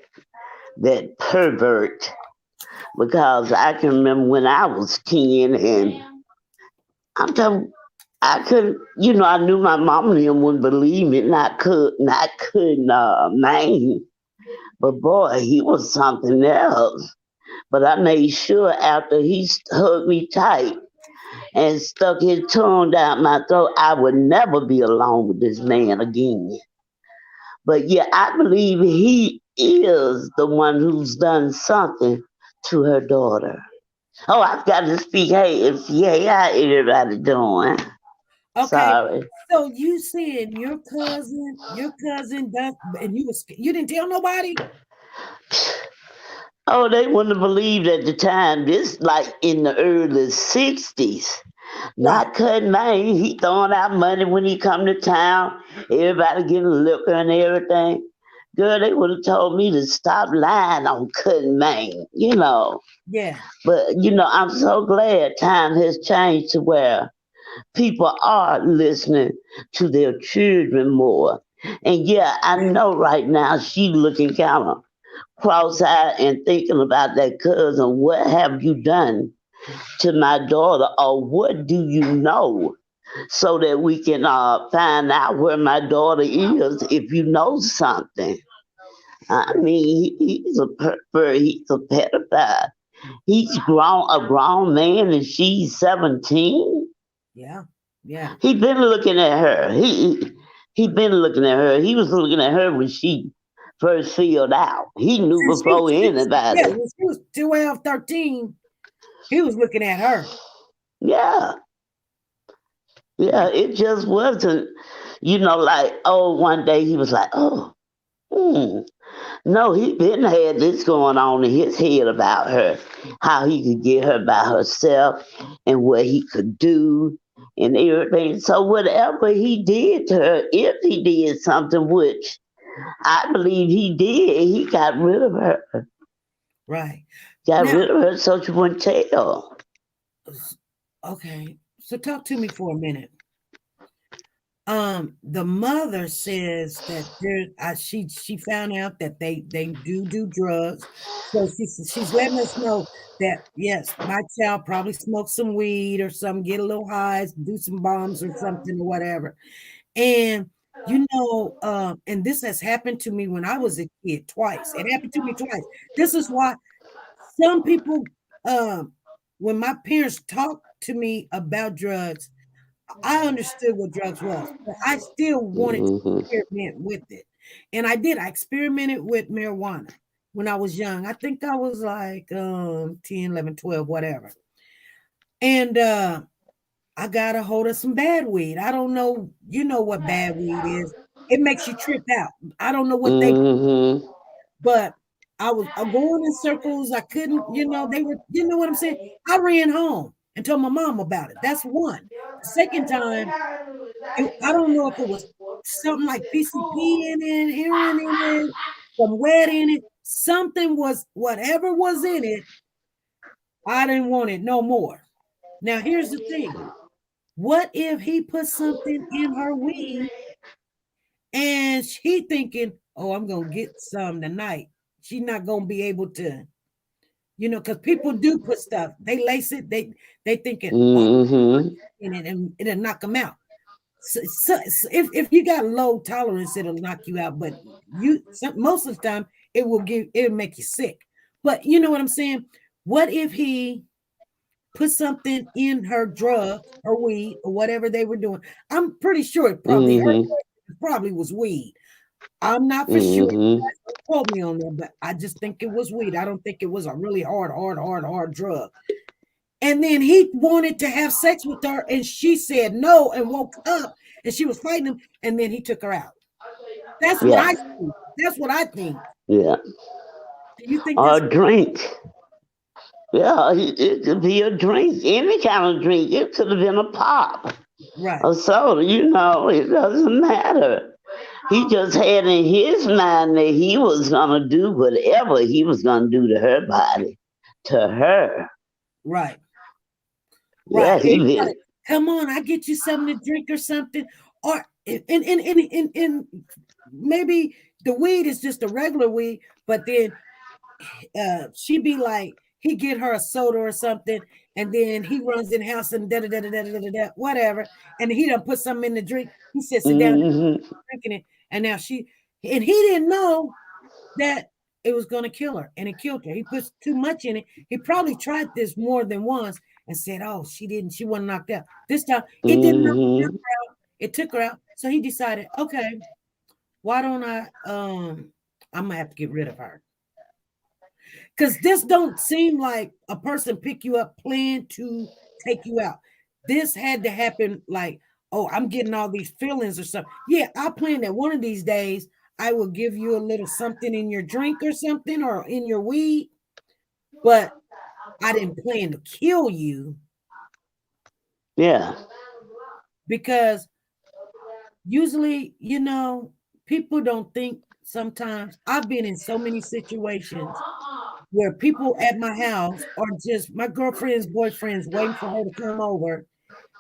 pervert. Because I can remember when I was 10 and I'm telling I couldn't, I knew my mom and them wouldn't believe me, and I couldn't, man. But boy, he was something else. But I made sure after he hugged me tight and stuck his tongue down my throat, I would never be alone with this man again. But yeah, I believe he is the one who's done something to her daughter. Oh, I've got to speak. Hey, how everybody doing? Okay. Sorry. So you saying your cousin does, and you didn't tell nobody? Oh, they wouldn't have believed at the time. This like in the early 60s. Right. Not cutting man. He throwing out money when he come to town. Everybody getting liquor and everything. Girl, they would have told me to stop lying on cutting man, Yeah. But I'm so glad time has changed to where people are listening to their children more. And yeah, I know right now she looking kind of cross-eyed and thinking about that cousin. What have you done to my daughter, or what do you know, so that we can find out where my daughter is if you know something. I mean, he's he's a pedophile. He's a grown man, and she's 17. Yeah. Yeah. He been looking at her. He been looking at her. He was looking at her when she first filled out. He knew Since she before yeah, anybody. when she was 12, 13, he was looking at her. Yeah, yeah. It just wasn't, like, oh, one day he was like, oh, hmm. No, he been had this going on in his head about her, how he could get her by herself and what he could do and everything. So whatever he did to her, if he did something, which I believe he did, he got rid of her. Right. Got Now, rid of her so she wouldn't tell. okay. So talk to me for a minute. The mother says that she found out that they do drugs. So she's letting us know that yes, my child probably smoked some weed or some, get a little high, do some bombs or something or whatever. And and this has happened to me when I was a kid twice. It happened to me twice. This is why some people, when my parents talked to me about drugs, I understood what drugs was, but I still wanted to Hmm. experiment with it. And I did. I experimented with marijuana when I was young. I think I was like 10, 11, 12, whatever. And I got a hold of some bad weed. I don't know, you know what bad weed is. It makes you trip out. I don't know what they, Hmm. but I was going in circles. I couldn't, they were, you know what I'm saying? I ran home and told my mom about it. That's one. The second time, I don't know if it was something like PCP in it, heroin in it, some wet in it. Something was, whatever was in it, I didn't want it no more. Now, here's the thing. What if he put something in her weed and she thinking, oh, I'm going to get some tonight. She's not going to be able to, because people do put stuff. They lace it. They thinking, oh, Hmm. in it, and it'll knock them out. So if you got low tolerance, it'll knock you out. But most of the time, it'll make you sick. But you know what I'm saying? What if he put something in her drug or weed or whatever they were doing? I'm pretty sure Hmm. it probably was weed. I'm not for sure. Hmm. Don't quote me on that, but I just think it was weed. I don't think it was a really hard drug. And then he wanted to have sex with her, and she said no and woke up, and she was fighting him, and then he took her out. That's what Yeah, I think. That's what I think. yeah. Do you think Or that's a drink. Yeah, it could be a drink, any kind of drink. It could have been a pop, right? a soda, it doesn't matter. He just had in his mind that he was going to do whatever he was going to do to her body, to her. Right. Yeah, Right. And he you been. gotta come on, I get you something to drink or something. Or and maybe the weed is just a regular weed, but then she be like, he get her a soda or something, and then he runs in the house and da whatever, and he done put something in the drink. He said, sit down, Hmm. drinking it, and now and he didn't know that it was going to kill her, and it killed her. He put too much in it. He probably tried this more than once and said, oh, she wasn't knocked out. This time it didn't knock her Hmm. out. It took her out. So he decided, okay, why don't I'm gonna have to get rid of her. Because this don't seem like a person pick you up, plan to take you out. This had to happen like, oh, I'm getting all these feelings or something. Yeah, I plan that one of these days I will give you a little something in your drink or something or in your weed, but I didn't plan to kill you. Yeah. Because usually, people don't think sometimes. I've been in so many situations where people at my house are just my girlfriend's boyfriend's waiting for her to come over.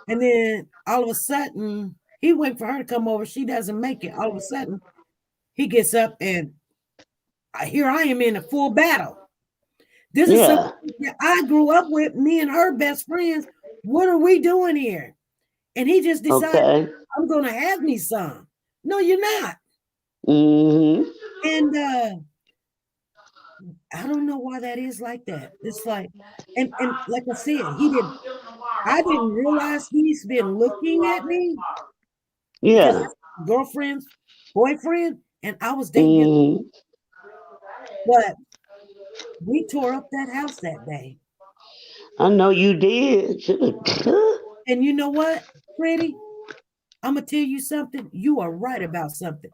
And then all of a sudden, he waiting for her to come over. She doesn't make it. All of a sudden, he gets up and here I am in a full battle. This is something that I grew up with, me and her best friends. What are we doing here? And he just decided, I'm going to have me some. No, you're not. Mm-hmm. And I don't know why that is like that. It's like, and like I said, I didn't realize he's been looking at me because Yeah. that's my girlfriend's boyfriend, and I was dating him. But we tore up that house that day. I know you did. And you know what, Freddie? I'm going to tell you something. You are right about something.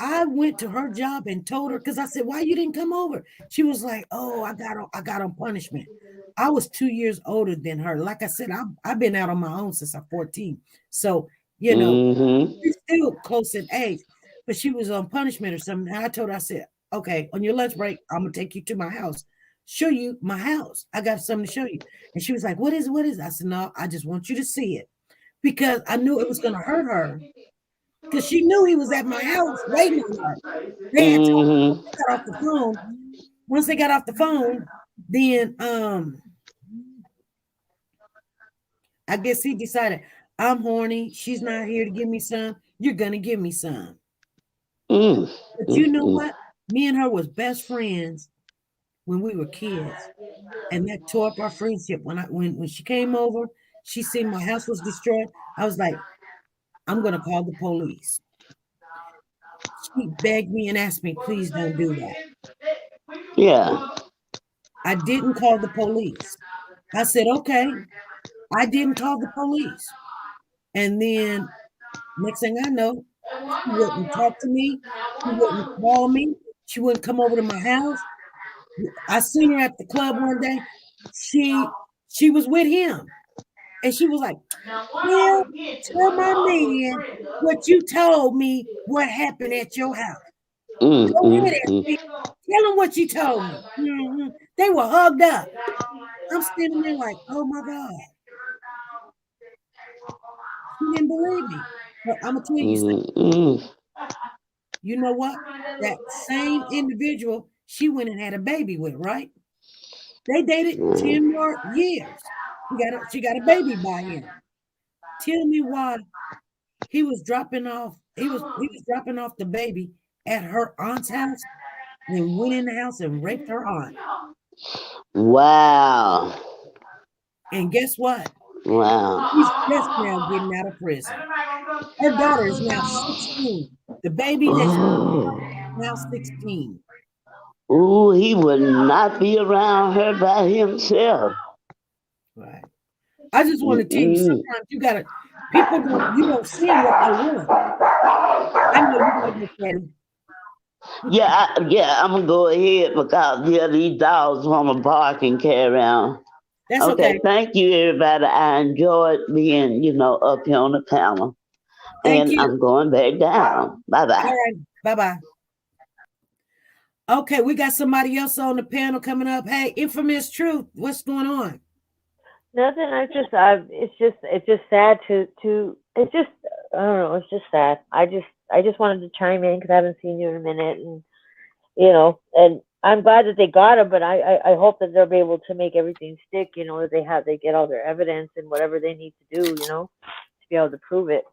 I went to her job and told her, because I said, why you didn't come over? She was like, oh, I got on punishment. I was 2 years older than her. Like I said, I've been out on my own since I'm 14. So, we're still close in age. But she was on punishment or something. And I told her, I said, okay, on your lunch break, I'm going to take you to my house. Show you my house. I got something to show you. And she was like, what is it? What is it? I said, no, I just want you to see it. Because I knew it was going to hurt her. Because she knew he was at my house waiting on her. They had told her once they got off the phone. Once they got off the phone, then I guess he decided, I'm horny. She's not here to give me some. You're gonna give me some. But you know what? Me and her was best friends when we were kids. And that tore up our friendship. When she came over, she seen my house was destroyed. I was like, I'm gonna call the police. She begged me and asked me, please don't do that. Yeah. I didn't call the police. I said, okay. I didn't call the police. And then next thing I know, she wouldn't talk to me. She wouldn't call me. She wouldn't come over to my house. I seen her at the club one day. She was with him. And she was like, tell my man what you told me what happened at your house. Go ahead, tell him what you told me. They were hugged up. I'm standing there like, oh my God. She didn't believe me. But I'm going to tell you something. You know what? That same individual she went and had a baby with, right? They dated 10 more years. She got a baby by him. Tell me why he was dropping off the baby at her aunt's house and went in the house and raped her aunt. Wow. And guess what? Wow. He's just now getting out of prison. Her daughter is now 16. The baby that she is now 16. Ooh, he would not be around her by himself. Right. I just want to tell you, sometimes you don't see what they want. I know you want to get ready. I'm gonna go ahead because these dogs want to bark and carry on. That's okay. Thank you, everybody. I enjoyed being, up here on the panel. Thank you. I'm going back down. Bye-bye. All right. Bye-bye. Okay, we got somebody else on the panel coming up. Hey, Infamous Truth, what's going on? Nothing. It's just sad to. It's just, I don't know. It's just sad. I just wanted to chime in because I haven't seen you in a minute, and and I'm glad that they got him, but I hope that they'll be able to make everything stick. That they get all their evidence and whatever they need to do. To be able to prove it.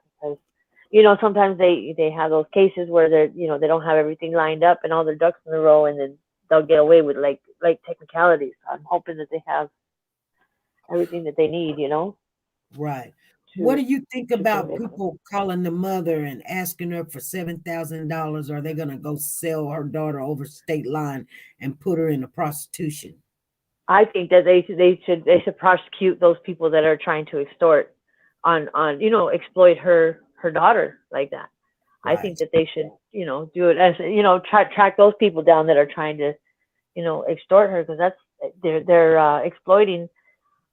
Because sometimes they have those cases where they don't have everything lined up and all their ducks in a row, and then they'll get away with like technicalities. I'm hoping that they have everything that they need, Right. What do you think about people calling the mother and asking her for $7,000? Are they going to go sell her daughter over state line and put her into prostitution? I think that they should prosecute those people that are trying to extort exploit her daughter like that. Right. I think that they should, do it as, track those people down that are trying to, extort her, because they're exploiting,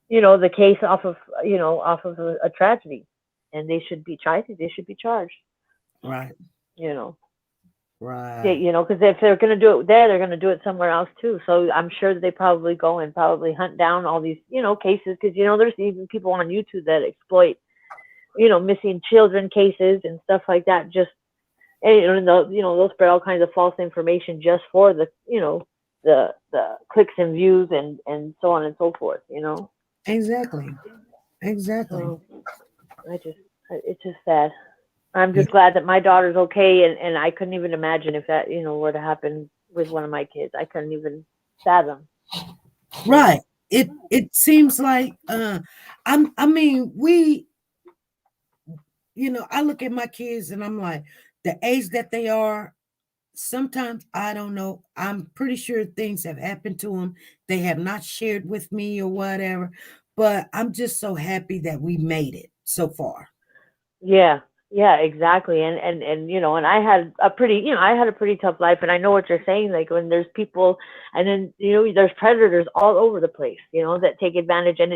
the case off of a tragedy, and they should be tried. They should be charged. Right. Right. Because if they're going to do it there, they're going to do it somewhere else too. So I'm sure that they probably go and probably hunt down all these, cases, because there's even people on YouTube that exploit, missing children cases and stuff like that. Just they'll spread all kinds of false information just for the the clicks and views and so on and so forth. Exactly. So it's just sad. I'm just glad that my daughter's okay, and I couldn't even imagine if that were to happen with one of my kids. I couldn't even fathom. Right. It seems like I mean we I look at my kids and I'm like, the age that they are, sometimes I don't know. I'm pretty sure things have happened to them. They have not shared with me or whatever, but I'm just so happy that we made it so far. Yeah, exactly. And I had a pretty tough life, and I know what you're saying, like when there's people, and then there's predators all over the place, that take advantage. And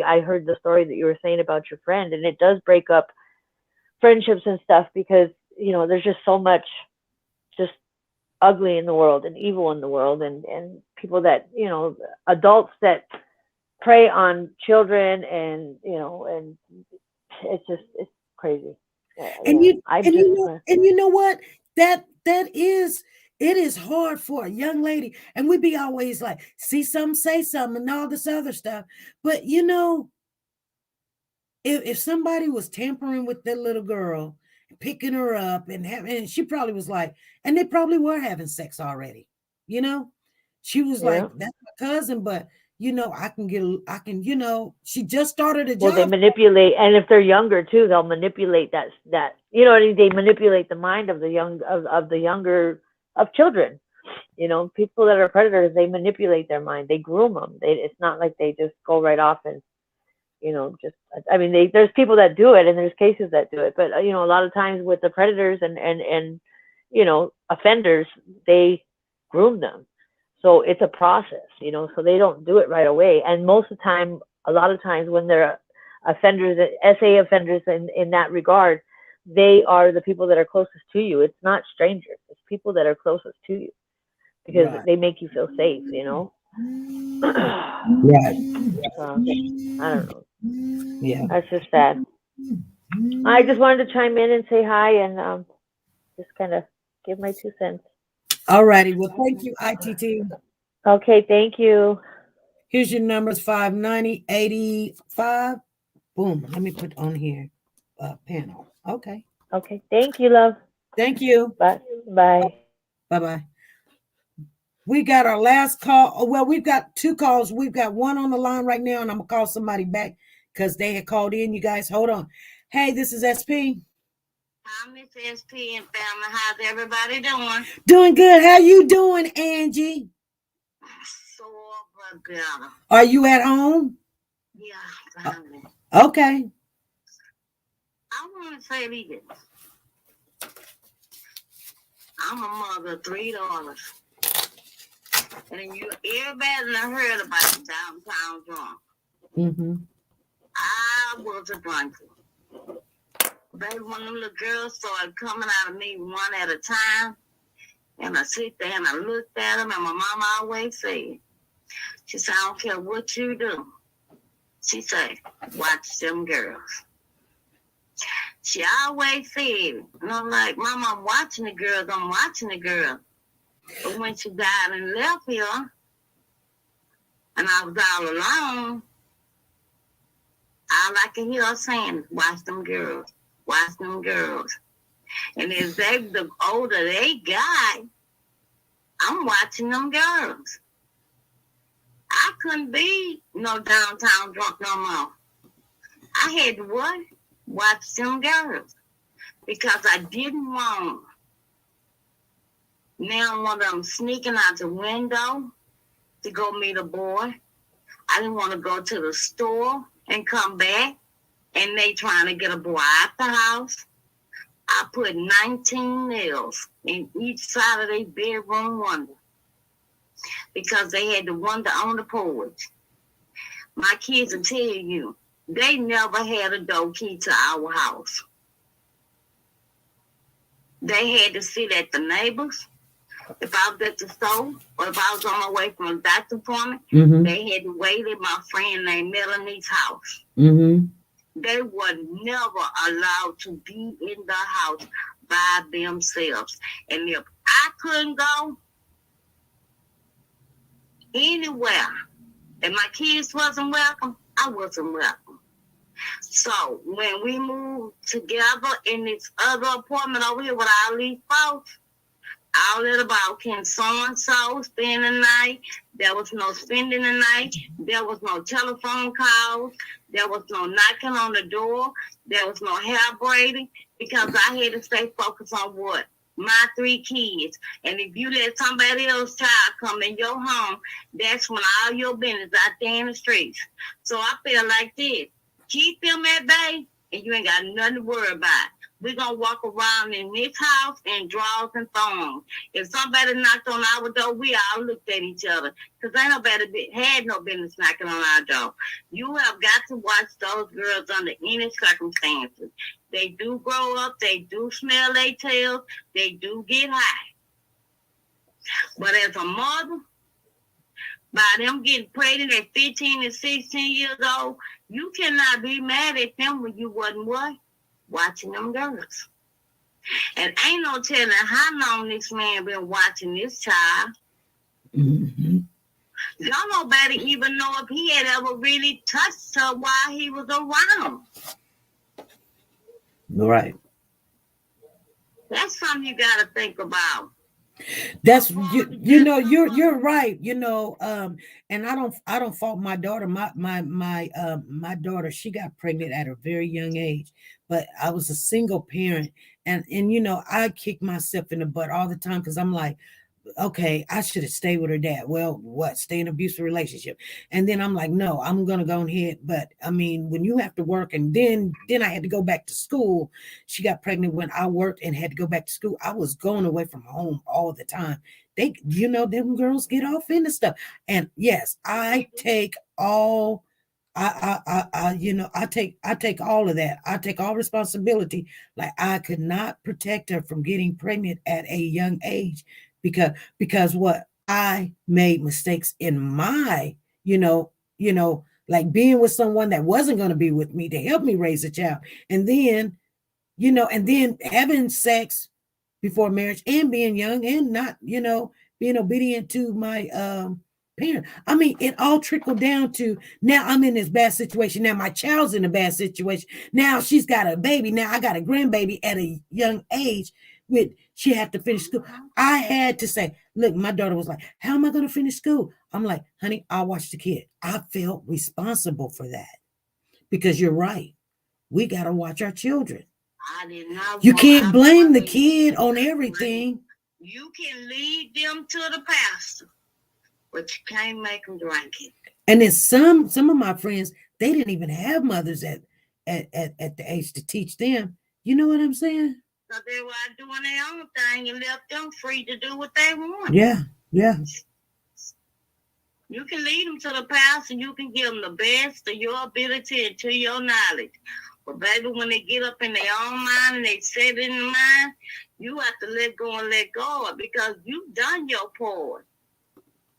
I heard the story that you were saying about your friend, and it does break up friendships and stuff, because there's just so much just ugly in the world and evil in the world, and people that adults that prey on children, and and it's crazy. And you know what? That is, it is hard for a young lady, and we be always like, see something, say something, and all this other stuff. But if somebody was tampering with that little girl, picking her up, and she probably was like, and they probably were having sex already. She was like, that's my cousin, but I can, she just started a job. Well, they manipulate, and if they're younger too, they'll manipulate that, they manipulate the mind of the younger of children. People that are predators, they manipulate their mind, they groom them. It's not like they just go right off and, there's people that do it, and there's cases that do it, but a lot of times with the predators and offenders, they groom them. So it's a process, so they don't do it right away. And most of the time, a lot of times when they're offenders, SA offenders in that regard, they are the people that are closest to you. It's not strangers. It's people that are closest to you, because they make you feel safe, Right. So, I don't know. Yeah. That's just sad. I just wanted to chime in and say hi, and just kind of give my 2 cents. All righty. Well, thank you, ITT. Okay, thank you. Here's your numbers: 590-85. Boom. Let me put on here panel. Okay. Okay. Thank you, love. Thank you. Bye. Bye. Bye-bye. We got our last call. Well, we've got 2 calls. We've got one on the line right now, and I'm going to call somebody back because they had called in. You guys, hold on. Hey, this is SP. Hi, Miss SP and family. How's everybody doing? Doing good. How you doing, Angie? So but better. Are you at home? Yeah, family. Okay. I want to say this. I'm a mother of 3 daughters. And everybody done heard about the downtown drunk. Mm-hmm. I was a drunker. Baby, when them little girls started coming out of me one at a time, and I sit there and I looked at them, and my mama always said, she said, I don't care what you do. She said, watch them girls. She always said, and I'm like, Mama, I'm watching the girls. But when she died and left here, and I was all alone, all I could hear her saying, watch them girls. And as the older they got, I'm watching them girls. I couldn't be no downtown drunk no more. I had to what? Watch them girls. Because I didn't want now one of them sneaking out the window to go meet a boy. I didn't want to go to the store and come back. and they trying to get a boy out the house. I put 19 nails in each side of their bedroom window because they had the window on the porch. My kids will tell you, they never had a door key to our house. They had to sit at the neighbors. If I was at the store or if I was on my way from a doctor's appointment, they had to wait at my friend named Melanie's house. They were never allowed to be in the house by themselves. And if I couldn't go anywhere and my kids wasn't welcome, I wasn't welcome. So when we moved together in this other apartment over here with all these folks, all that about can so-and-so spend the night. There was no spending the night. There was no telephone calls. There was no knocking on the door. There was no hair braiding because I had to stay focused on what? My 3 kids. And if you let somebody else's child come in your home, that's when all your business out there in the streets. So I feel like this. Keep them at bay and you ain't got nothing to worry about. We're going to walk around in this house in drawers and thongs. If somebody knocked on our door, we all looked at each other because ain't nobody had no business knocking on our door. You have got to watch those girls under any circumstances. They do grow up. They do smell their tails. They do get high. But as a mother, by them getting pregnant at 15 and 16 years old, you cannot be mad at them when you wasn't what? Watching them girls. And ain't no telling how long this man been watching this child. Don't nobody even know if he had ever really touched her while he was around. Right. That's something you got to think about. That's you know you're right, you know, and I don't fault my daughter. My daughter, she got pregnant at a very young age, but I was a single parent, and you know, I kick myself in the butt all the time because I'm like, okay, I should have stayed with her dad. Well, what? Stay in an abusive relationship. And then I'm like, no, I'm gonna go ahead. But I mean, when you have to work, and then I had to go back to school. She got pregnant when I worked and had to go back to school. I was going away from home all the time. They, you know, them girls get off into stuff. And yes, I take all. You know, I take all of that. I take all responsibility. Like I could not protect her from getting pregnant at a young age because what, I made mistakes in my, you know, like being with someone that wasn't going to be with me to help me raise a child. And then, you know, and then having sex before marriage and being young and not, you know, being obedient to my parent. I mean, it all trickled down to now I'm in this bad situation. Now my child's in a bad situation. Now she's got a baby. Now I got a grandbaby at a young age. With she had to finish school. I had to say, look, my daughter was like, how am I going to finish school? I'm like, honey, I'll watch the kid. I felt responsible for that because you're right. We got to watch our children. You can't blame the kid on everything. You can lead them to the pastor, but you can't make them drink it. And then some of my friends, they didn't even have mothers at the age to teach them. You know what I'm saying? So they were doing their own thing and left them free to do what they want. Yeah. You can lead them to the pastor and you can give them the best of your ability and to your knowledge. But baby, when they get up in their own mind and they set in the mind, you have to let go and let go because you've done your part.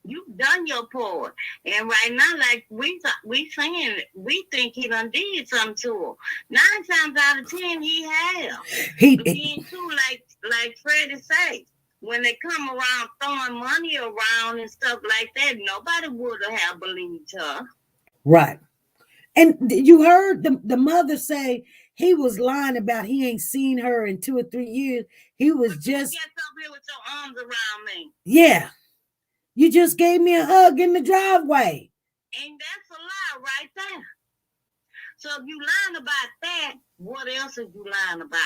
You've done your part. And right now, like we saying, we think he done did something to her. 9 times out of 10, he have. Again, too, like Freddie say, when they come around throwing money around and stuff like that, nobody would have believed her. Right. And you heard the mother say he was lying about he ain't seen her in 2 or 3 years. He was just... Get up here with your arms around me. Yeah. You just gave me a hug in the driveway. And that's a lie right there. So if you lying about that, what else are you lying about?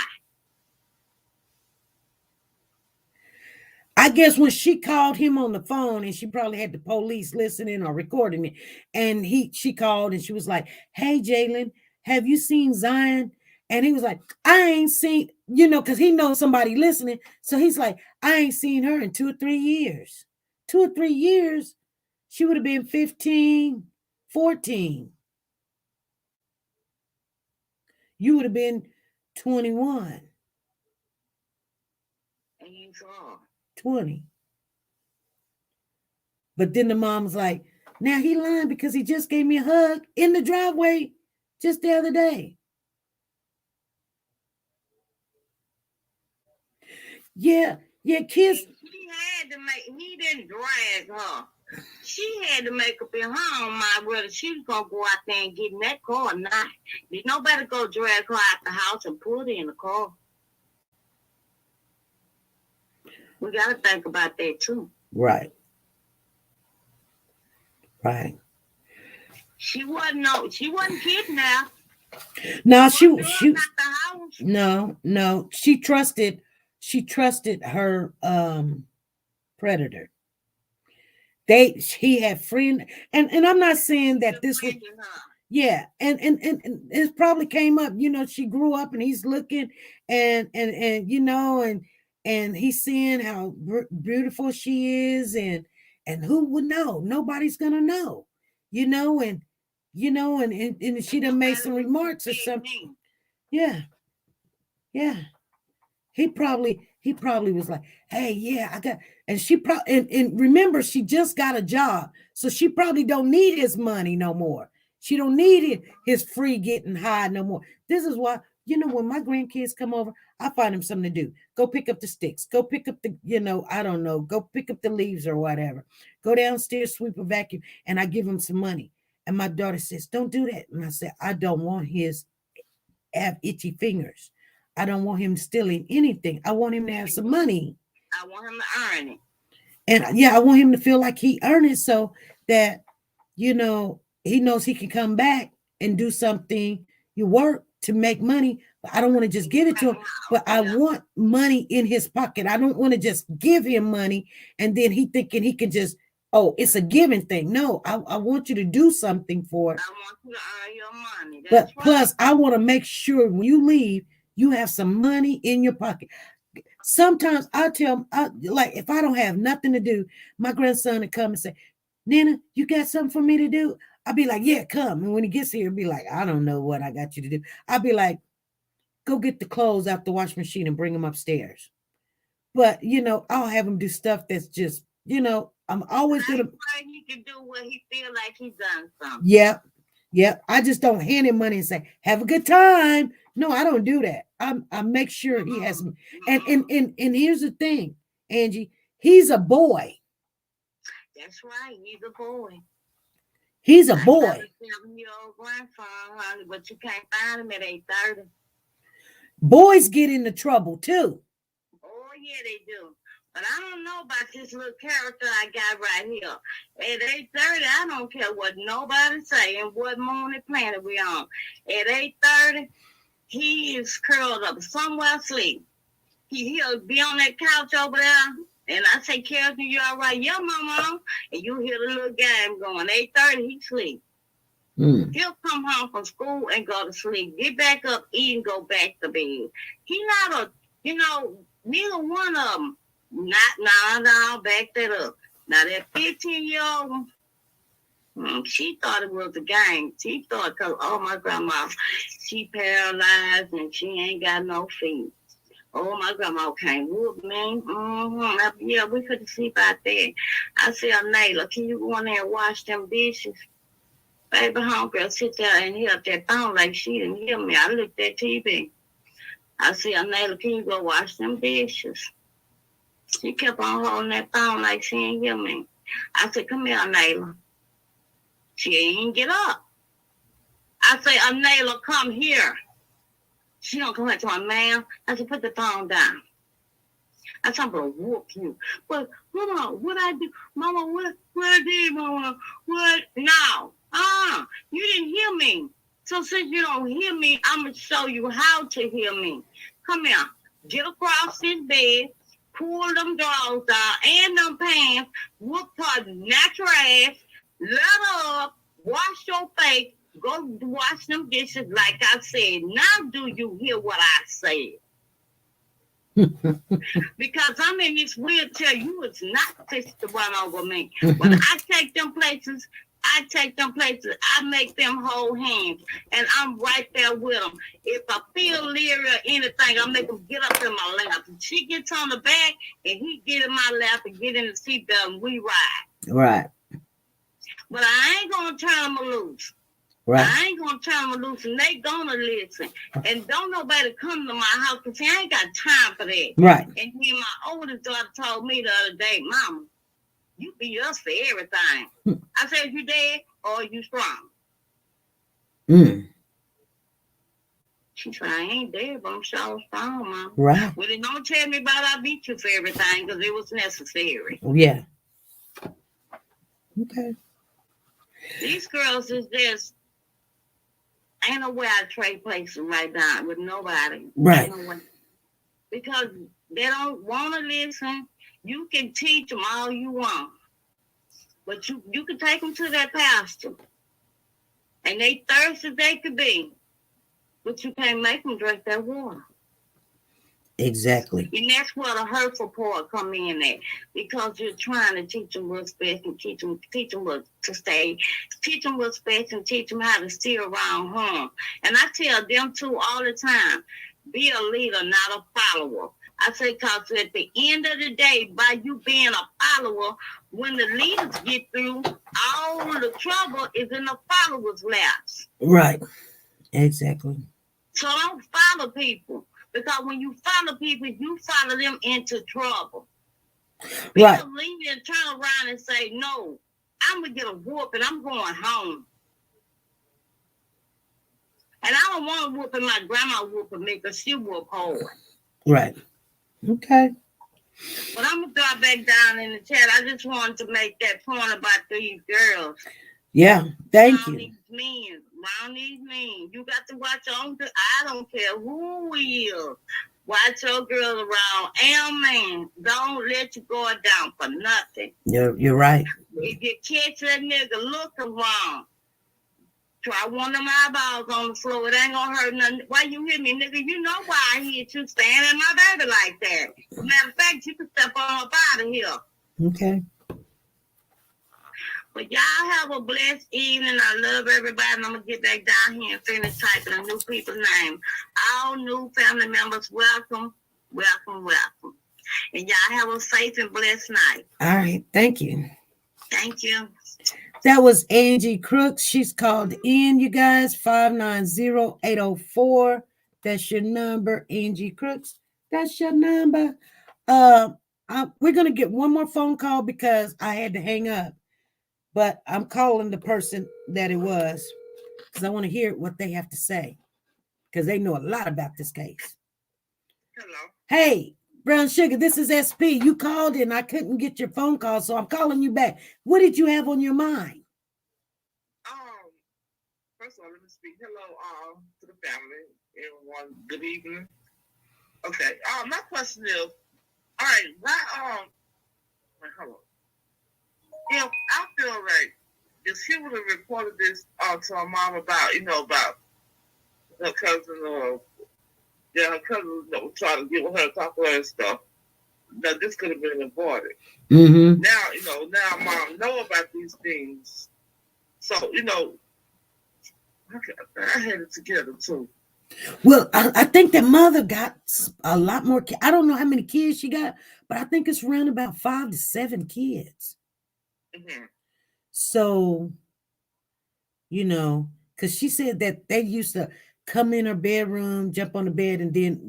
I guess when she called him on the phone, and she probably had the police listening or recording it, and she called and she was like, hey, Jalen, have you seen Zion? And he was like, I ain't seen, because he knows somebody listening. So he's like, I ain't seen her in 2 or 3 years. 2 or 3 years, she would have been 15, 14. You would have been 21. And you saw. 20. But then the mom's like, now he lying because he just gave me a hug in the driveway just the other day. Yeah, kids. He didn't drag her. She had to make up in her own mind whether she was going to go out there and get in that car or not. Did nobody go drag her out the house and put her in the car? We got to think about that too. Right. She wasn't kidnapped. No, she trusted her predator. He had friend, and I'm not saying that this was, yeah, and it probably came up, she grew up and he's looking and he's seeing how beautiful she is, and who would know? Nobody's gonna know, and she done made some remarks or something. Yeah. He probably was like, hey, yeah, I got, and she probably, and remember, she just got a job, so she probably don't need his money no more. She don't need his free getting high no more. This is why, when my grandkids come over, I find them something to do. Go pick up the sticks. Go pick up the, I don't know. Go pick up the leaves or whatever. Go downstairs, sweep a vacuum, and I give them some money. And my daughter says, don't do that. And I said, I don't want his have itchy fingers. I don't want him stealing anything. I want him to have some money. I want him to earn it. And I want him to feel like he earned it so that, he knows he can come back and do something. You work to make money, but I don't want to just give it to him. But I want money in his pocket. I don't want to just give him money and then he thinking he can just, it's a giving thing. No, I want you to do something for it. I want you to earn your money. But plus, I want to make sure when you leave, you have some money in your pocket. Sometimes I tell him, like, if I don't have nothing to do, my grandson would come and say, Nina, you got something for me to do? I'll be like, yeah, come. And when he gets here, he'll be like, I don't know what I got you to do. I'll be like, go get the clothes out the wash machine and bring them upstairs. But, I'll have him do stuff that's just, I'm always going to. He can do what he feel like he's done something. Yep. I just don't hand him money and say, have a good time. No, I don't do that. I make sure he has, and here's the thing, Angie, he's a boy. That's right, he's a boy. He's a boy. But you can't find him at 8:30. Boys get into trouble too. Oh yeah, they do. But I don't know about this little character I got right here. At 8:30, I don't care what nobody say and what morning planet we on. At 8:30, he is curled up somewhere asleep. He'll be on that couch over there. And I say, Carol, you all right? Yeah, mama. And you hear the little game going. 8:30, he sleep. He'll come home from school and go to sleep. Get back up, eat, and go back to bed. He not neither one of them. No, back that up. Now that 15-year-old, she thought it was a game. She thought, cause my grandma, she paralyzed and she ain't got no feet. Oh, my grandma can't whoop me. Yeah, we couldn't sleep out there. I said, Nayla, can you go in there and wash them dishes? Baby, homegirl sit there and hear that phone like she didn't hear me. I looked at TV. I said, Nayla, can you go wash them dishes? She kept on holding that phone like she didn't hear me. I said, come here, Nayla. She ain't get up. I said, Nayla, come here. She don't come back to my man. I said, put the phone down. I said, I'm going to whoop you. But, Mama, what I do? Mama, what I did, Mama? What? No. You didn't hear me. So since you don't hear me, I'm going to show you how to hear me. Come here. Get across this bed. Pull them drawers down and them pants. Whoop her natural ass. Let her up. Wash your face. Go wash them dishes like I said. Now do you hear what I said? Because I'm in this wheelchair, you is not fixed to run over me. When I take them places, I make them hold hands, and I'm right there with them. If I feel leery or anything, I make them get up in my lap. She gets on the back, and he get in my lap and get in the seatbelt, and we ride. Right. But I ain't gonna turn them loose. Right. I ain't gonna turn them loose, and they gonna listen. And don't nobody come to my house because I ain't got time for that. Right. And then my oldest daughter told me the other day, Mama, you beat us for everything. I said, you dead or you strong? She said, I ain't dead, but I'm sure strong, Mama. Right. Well, then don't tell me about I beat you for everything because it was necessary. Yeah. Okay. These girls is just, ain't no way I trade places right now with nobody. Right. No way. Because they don't want to listen. You can teach them all you want. But you can take them to that pastor. And they thirsty as they could be. But you can't make them drink that water. Exactly. And that's where the hurtful part come in at. Because you're trying to teach them what's best and teach them what to stay. Teach them what's best and teach them how to steer around home. And I tell them too all the time, be a leader, not a follower. I say, because at the end of the day, by you being a follower, when the leaders get through, all the trouble is in the followers' laps. Right. Exactly. So don't follow people. Because when you follow people, you follow them into trouble. Be Right. a leader and turn around and say, no, I'm going to get a whooping. I'm going home. And I don't want to whooping my grandma whooping me because she whoop hard. Right. Okay. But I'm going to drop back down in the chat. I just wanted to make that point about these girls. Yeah. Thank Around you. these men. Around these men. You got to watch your own. I don't care who is. Watch your girls around. And man, don't let you go down for nothing. You're right. If you catch that nigga looking wrong, try one of them eyeballs on the floor. It ain't gonna hurt nothing. Why you hit me, nigga? You know why I hit you standing my baby like that. Matter of fact, you can step on up out of here. Okay. But y'all have a blessed evening. I love everybody. And I'm going to get back down here and finish typing the new people's name. All new family members, welcome, welcome, welcome. And y'all have a safe and blessed night. All right. Thank you. Thank you. That was Angie Crooks. She's called in, you guys, 590-804. That's your number, Angie Crooks. That's your number. We're going to get one more phone call because I had to hang up. But I'm calling the person that it was because I want to hear what they have to say because they know a lot about this case. Hello. Hey, Brown Sugar, this is SP. You called and I couldn't get your phone call, so I'm calling you back. What did you have on your mind? First of all, let me speak hello to the family, everyone. Good evening. Okay. My question is, all right, wait, hold on. If I feel like if she would have reported this to her mom about her cousin or her cousin was trying to get with her, talk to her and stuff, now this could have been avoided. Mm-hmm. Now mom know about these things. So, I had it together too. Well, I think that mother got a lot more. I don't know how many kids she got, but I think it's around about 5 to 7 kids. Mm-hmm. So, because she said that they used to come in her bedroom, jump on the bed, and then,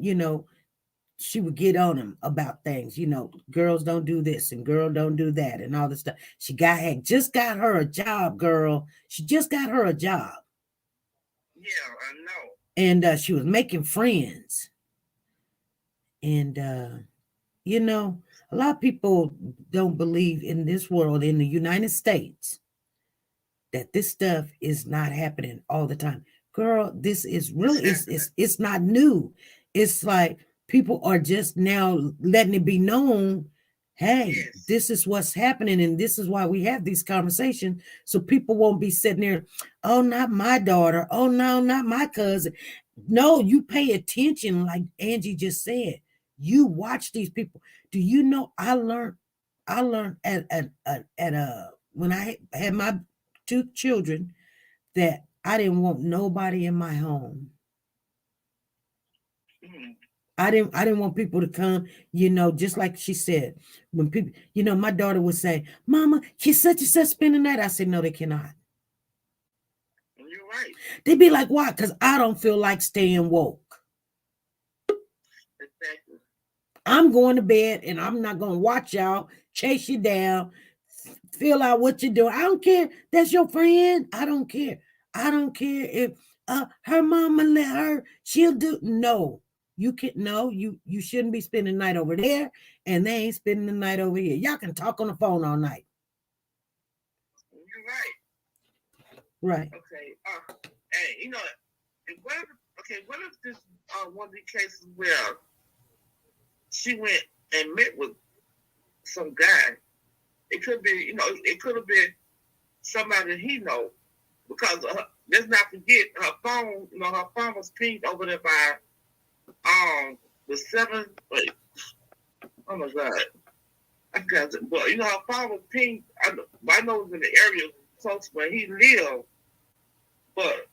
she would get on them about things. Girls don't do this and girl don't do that and all this stuff. She had just got her a job, girl. She just got her a job. Yeah, I know. And she was making friends. And, a lot of people don't believe in this world, in the United States, that this stuff is not happening all the time. Girl, this is really, it's not new. It's like people are just now letting it be known, hey, Yes. this is what's happening, and this is why we have these conversations, so people won't be sitting there, oh, not my daughter, oh no, not my cousin. No, you pay attention, like Angie just said. You watch these people. Do you know I learned at when I had my 2 children that I didn't want nobody in my home. Mm. I didn't want people to come, just like she said. When people, my daughter would say, Mama, can such and such spend the night? I said, no, they cannot. You're right. They'd be like, why? Because I don't feel like staying woke. Exactly. I'm going to bed and I'm not going to watch y'all chase you down, fill out what you're doing. I don't care. That's your friend. I don't care. I don't care if her mama let her, she'll do. No, you can't. No, you shouldn't be spending the night over there, and they ain't spending the night over here. Y'all can talk on the phone all night. You're right. Right. Okay. And what if this one of the cases where she went and met with some guy? It could be, it could have been somebody he knows, because let's not forget her phone. Her phone was pinged over there by the 7. Wait, oh my God, I got it. But her phone was pinged. I know it was in the area close where he lived, but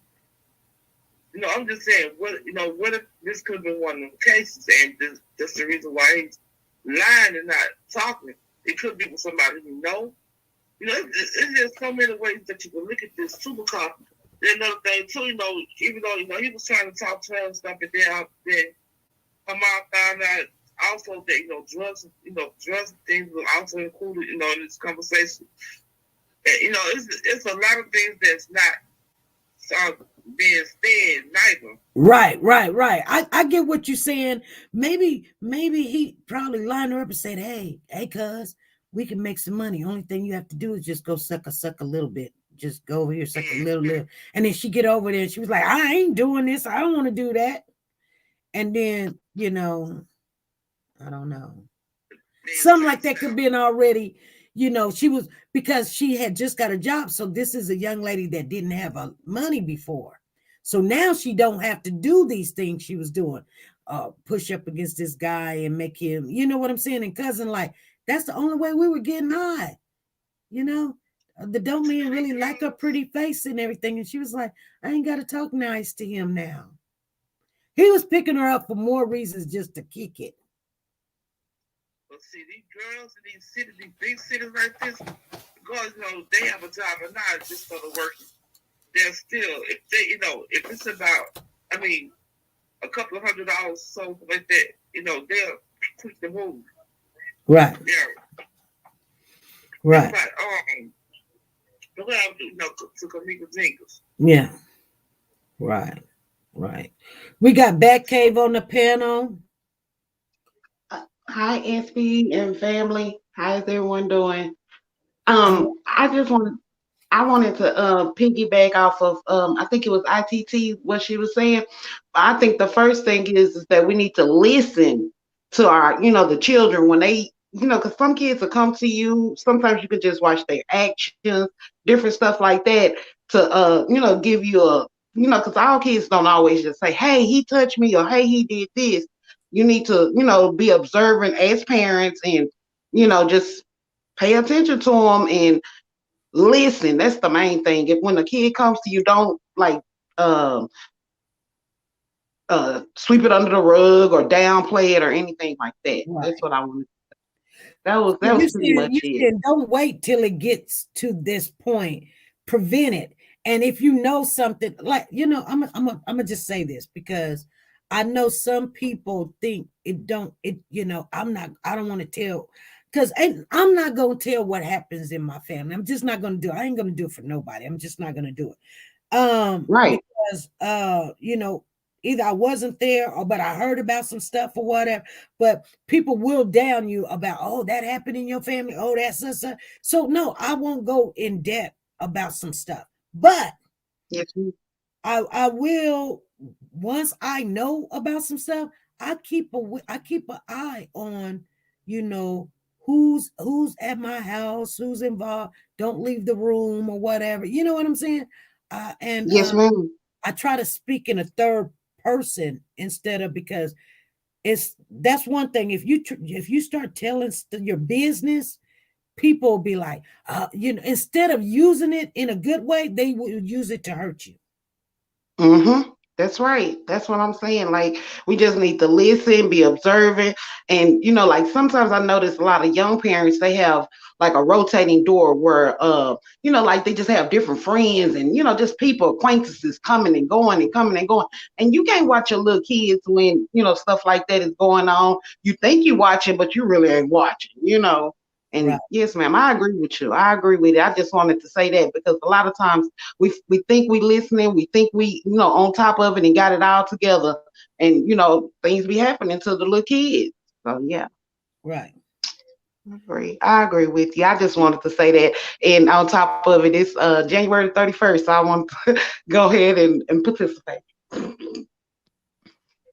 I'm just saying, what if this could have been one of the cases, and that's the reason why he's lying and not talking. It could be with somebody you know. It's just so many ways that you can look at this too. Because there's another thing too. Even though he was trying to talk to her and stuff, and then her mom found out also that drugs things were also included in this conversation. And, it's a lot of things that's not being said neither. Right. I get what you're saying. Maybe he probably lined her up and said, hey, cuz, we can make some money. Only thing you have to do is just go suck a little bit. Just go over here, suck a little. And then she get over there and she was like, I ain't doing this. I don't want to do that. And then, I don't know. Something like that could have been already, she was, because she had just got a job. So this is a young lady that didn't have money before. So now she don't have to do these things she was doing. Push up against this guy and make him, you know what I'm saying? And cousin, like, that's the only way we were getting high. The dope man really liked her pretty face and everything. And she was like, I ain't got to talk nice to him now. He was picking her up for more reasons just to kick it. But see, these girls in these cities, these big cities like this, because they have a job and not just for the working. They're still, if they, if it's about, a couple of $100, so like that, they'll quick to move. Right. Yeah. Right. Like, what I do, to TeNika's. Yeah. Right. We got Batcave on the panel. Hi, SP and family. How's everyone doing? I wanted to piggyback off of I think it was ITT what she was saying. I think the first thing is that we need to listen to our the children when they because some kids will come to you. Sometimes you can just watch their actions, different stuff like that to give you a because all kids don't always just say, hey, he touched me, or hey, he did this. You need to be observant as parents and just pay attention to them and listen. That's the main thing. If when a kid comes to you, don't like sweep it under the rug or downplay it or anything like that. Right. That's what I wanted. That was pretty much it. Don't wait till it gets to this point. Prevent it. And if you know something, like I'm gonna just say this because I know some people think I don't want to tell. Because I'm not going to tell what happens in my family. I'm just not going to do it. I ain't going to do it for nobody. I'm just not going to do it. Right. Because, either I wasn't there but I heard about some stuff or whatever. But people will down you about, oh, that happened in your family. Oh, that's such. So, no, I won't go in depth about some stuff. But yes, I will, once I know about some stuff, I keep an eye on, who's at my house, who's involved, don't leave the room or whatever. You know what I'm saying? And Yes, ma'am. I try to speak in a third person instead of, because that's one thing. If you start telling your business, people will be like, instead of using it in a good way, they will use it to hurt you. Mm-hmm. That's right. That's what I'm saying. Like, we just need to listen, be observant. And, like sometimes I notice a lot of young parents, they have like a rotating door where, like they just have different friends and, just people, acquaintances coming and going and coming and going. And you can't watch your little kids when, stuff like that is going on. You think you're watching, but you really ain't watching. And Right. yes, ma'am, I agree with you. I agree with it. I just wanted to say that because a lot of times we think we listening, we think we, on top of it and got it all together. And, things be happening to the little kids. So yeah. Right. I agree with you. I just wanted to say that. And on top of it, it's January 31st. So I want to go ahead and participate.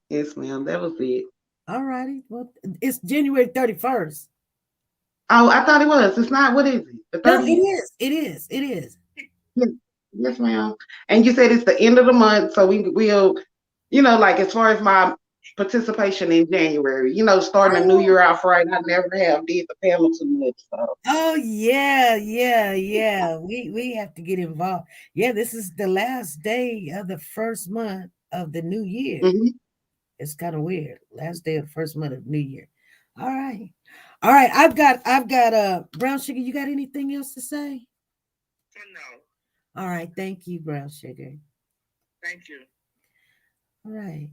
Yes, ma'am. That was it. All righty. Well, it's January 31st. Oh, I thought it was. It's not. What is it? The 30th? No, it is. It is. It is. Yes, ma'am. And you said it's the end of the month, so we'll, like as far as my participation in January, starting a new year off right. I never have did the panel too much. So. Oh yeah. We have to get involved. Yeah, this is the last day of the first month of the new year. Mm-hmm. It's kind of weird. Last day of the first month of New Year. All right. I've got Brown Sugar. You got anything else to say? No. All right. Thank you, Brown Sugar. Thank you. All right.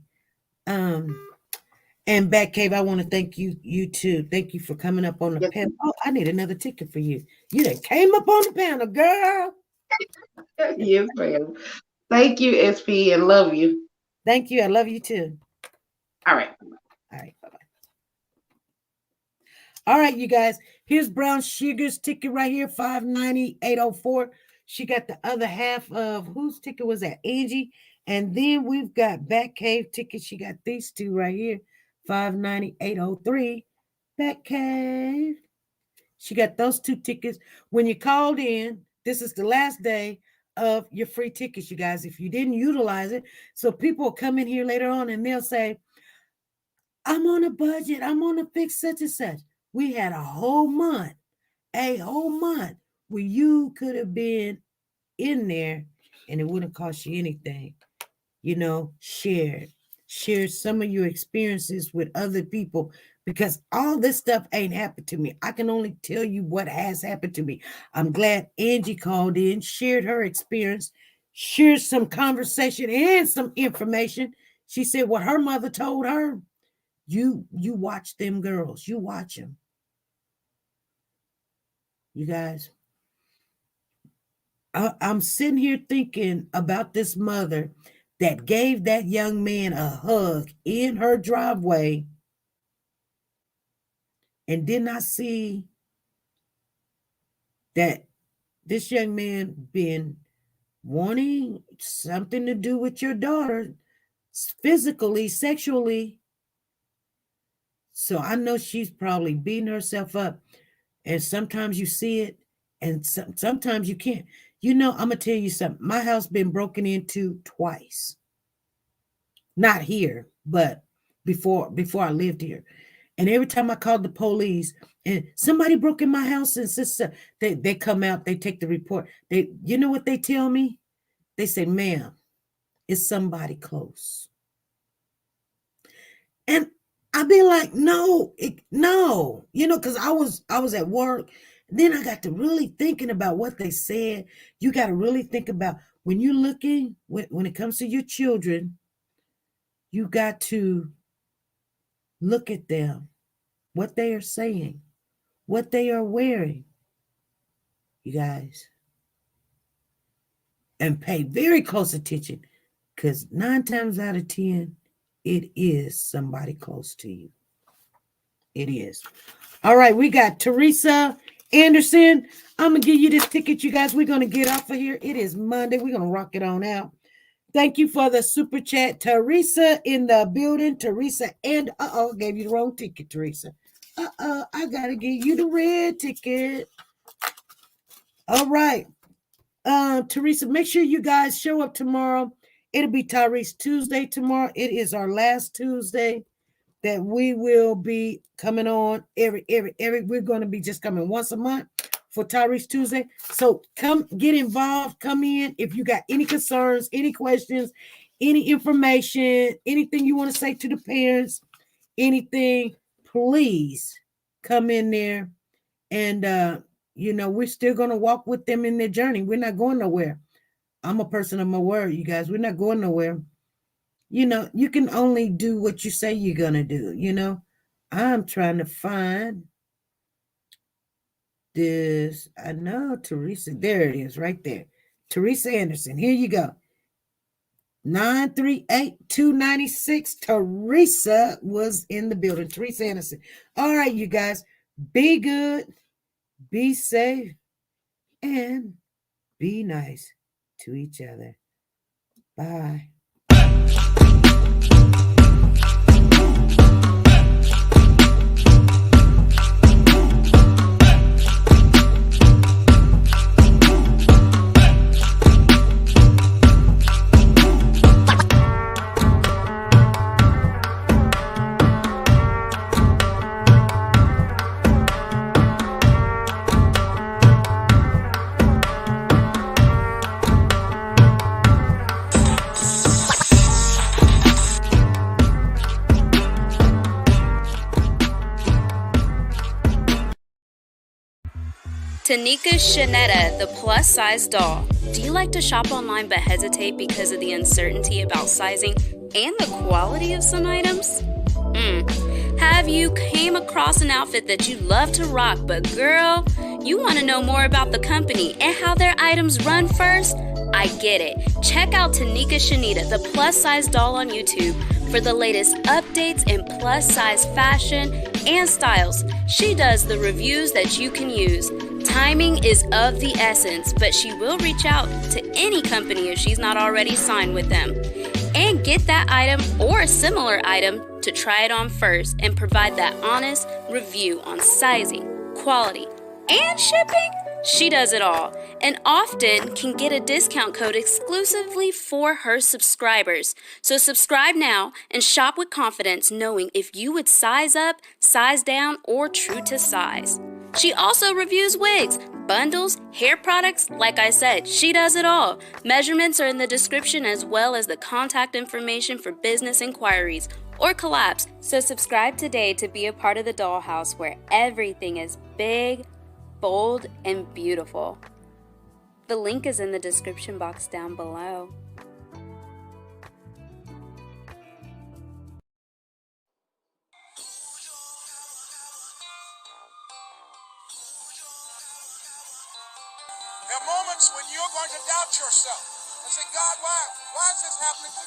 And Batcave, I want to thank you too. Thank you for coming up on the panel. Oh, I need another ticket for you. You done came up on the panel, girl. Yes, ma'am. Thank you, SP, and love you. Thank you. I love you too. All right. All right. Bye-bye. All right, you guys. Here's Brown Sugar's ticket right here, 590-804. She got the other half of whose ticket was that? Angie. And then we've got Batcave tickets. She got these two right here, 590-803. Batcave. She got those two tickets. When you called in, this is the last day of your free tickets, you guys, if you didn't utilize it. So people will come in here later on and they'll say, I'm on a budget. I'm on a fix such and such. We had a whole month where you could have been in there and it wouldn't cost you anything. Share some of your experiences with other people, because all this stuff ain't happened to me. I can only tell you what has happened to me. I'm glad Angie called in, shared her experience, shared some conversation and some information. She said what her mother told her. You watch them girls. You watch them. You guys, I'm sitting here thinking about this mother that gave that young man a hug in her driveway and did not see that this young man been wanting something to do with your daughter physically, sexually. So I know she's probably beating herself up. And sometimes you see it and sometimes you can't. I'm going to tell you something. My house been broken into twice. Not here, but before I lived here. And every time I called the police and somebody broke in my house, and sister, they come out, they take the report. You know what they tell me? They say, ma'am, it's somebody close. And I'd be like, no, because I was at work. Then I got to really thinking about what they said. You got to really think about when you're looking, when it comes to your children, you got to look at them, what they are saying, what they are wearing, you guys, and pay very close attention, because 9 times out of 10, it is somebody close to you. It is. All right, we got Teresa Anderson. I'm going to give you this ticket, you guys. We're going to get off of here. It is Monday. We're going to rock it on out. Thank you for the super chat. Teresa in the building. Teresa and, gave you the wrong ticket, Teresa. I gotta give you the red ticket. All right. Teresa, make sure you guys show up tomorrow. It'll be Tyrese Tuesday tomorrow. It is our last Tuesday that we will be coming on every we're going to be just coming once a month for Tyrese Tuesday. So come get involved, come in. If you got any concerns, any questions, any information, anything you want to say to the parents, anything, please come in there. And we're still going to walk with them in their journey. We're not going nowhere. I'm a person of my word, you guys. We're not going nowhere. You can only do what you say you're going to do. I'm trying to find this. I know, Teresa. There it is right there. Teresa Anderson. Here you go. 938-296. Teresa was in the building. Teresa Anderson. All right, you guys. Be good. Be safe. And be nice to each other. Bye. TeNika Shenette, the plus-size doll. Do you like to shop online but hesitate because of the uncertainty about sizing and the quality of some items? Have you came across an outfit that you love to rock, but girl, you want to know more about the company and how their items run first? I get it. Check out TeNika Shenette, the plus-size doll on YouTube for the latest updates in plus-size fashion and styles. She does the reviews that you can use. Timing is of the essence, but she will reach out to any company if she's not already signed with them. And get that item or a similar item to try it on first and provide that honest review on sizing, quality, and shipping. She does it all and often can get a discount code exclusively for her subscribers. So subscribe now and shop with confidence, knowing if you would size up, size down, or true to size. She also reviews wigs, bundles, hair products. Like I said, she does it all. Measurements are in the description as well as the contact information for business inquiries or collabs. So subscribe today to be a part of the dollhouse where everything is big, bold, and beautiful. The link is in the description box down below. There are moments when you're going to doubt yourself and say, God, why is this happening to me?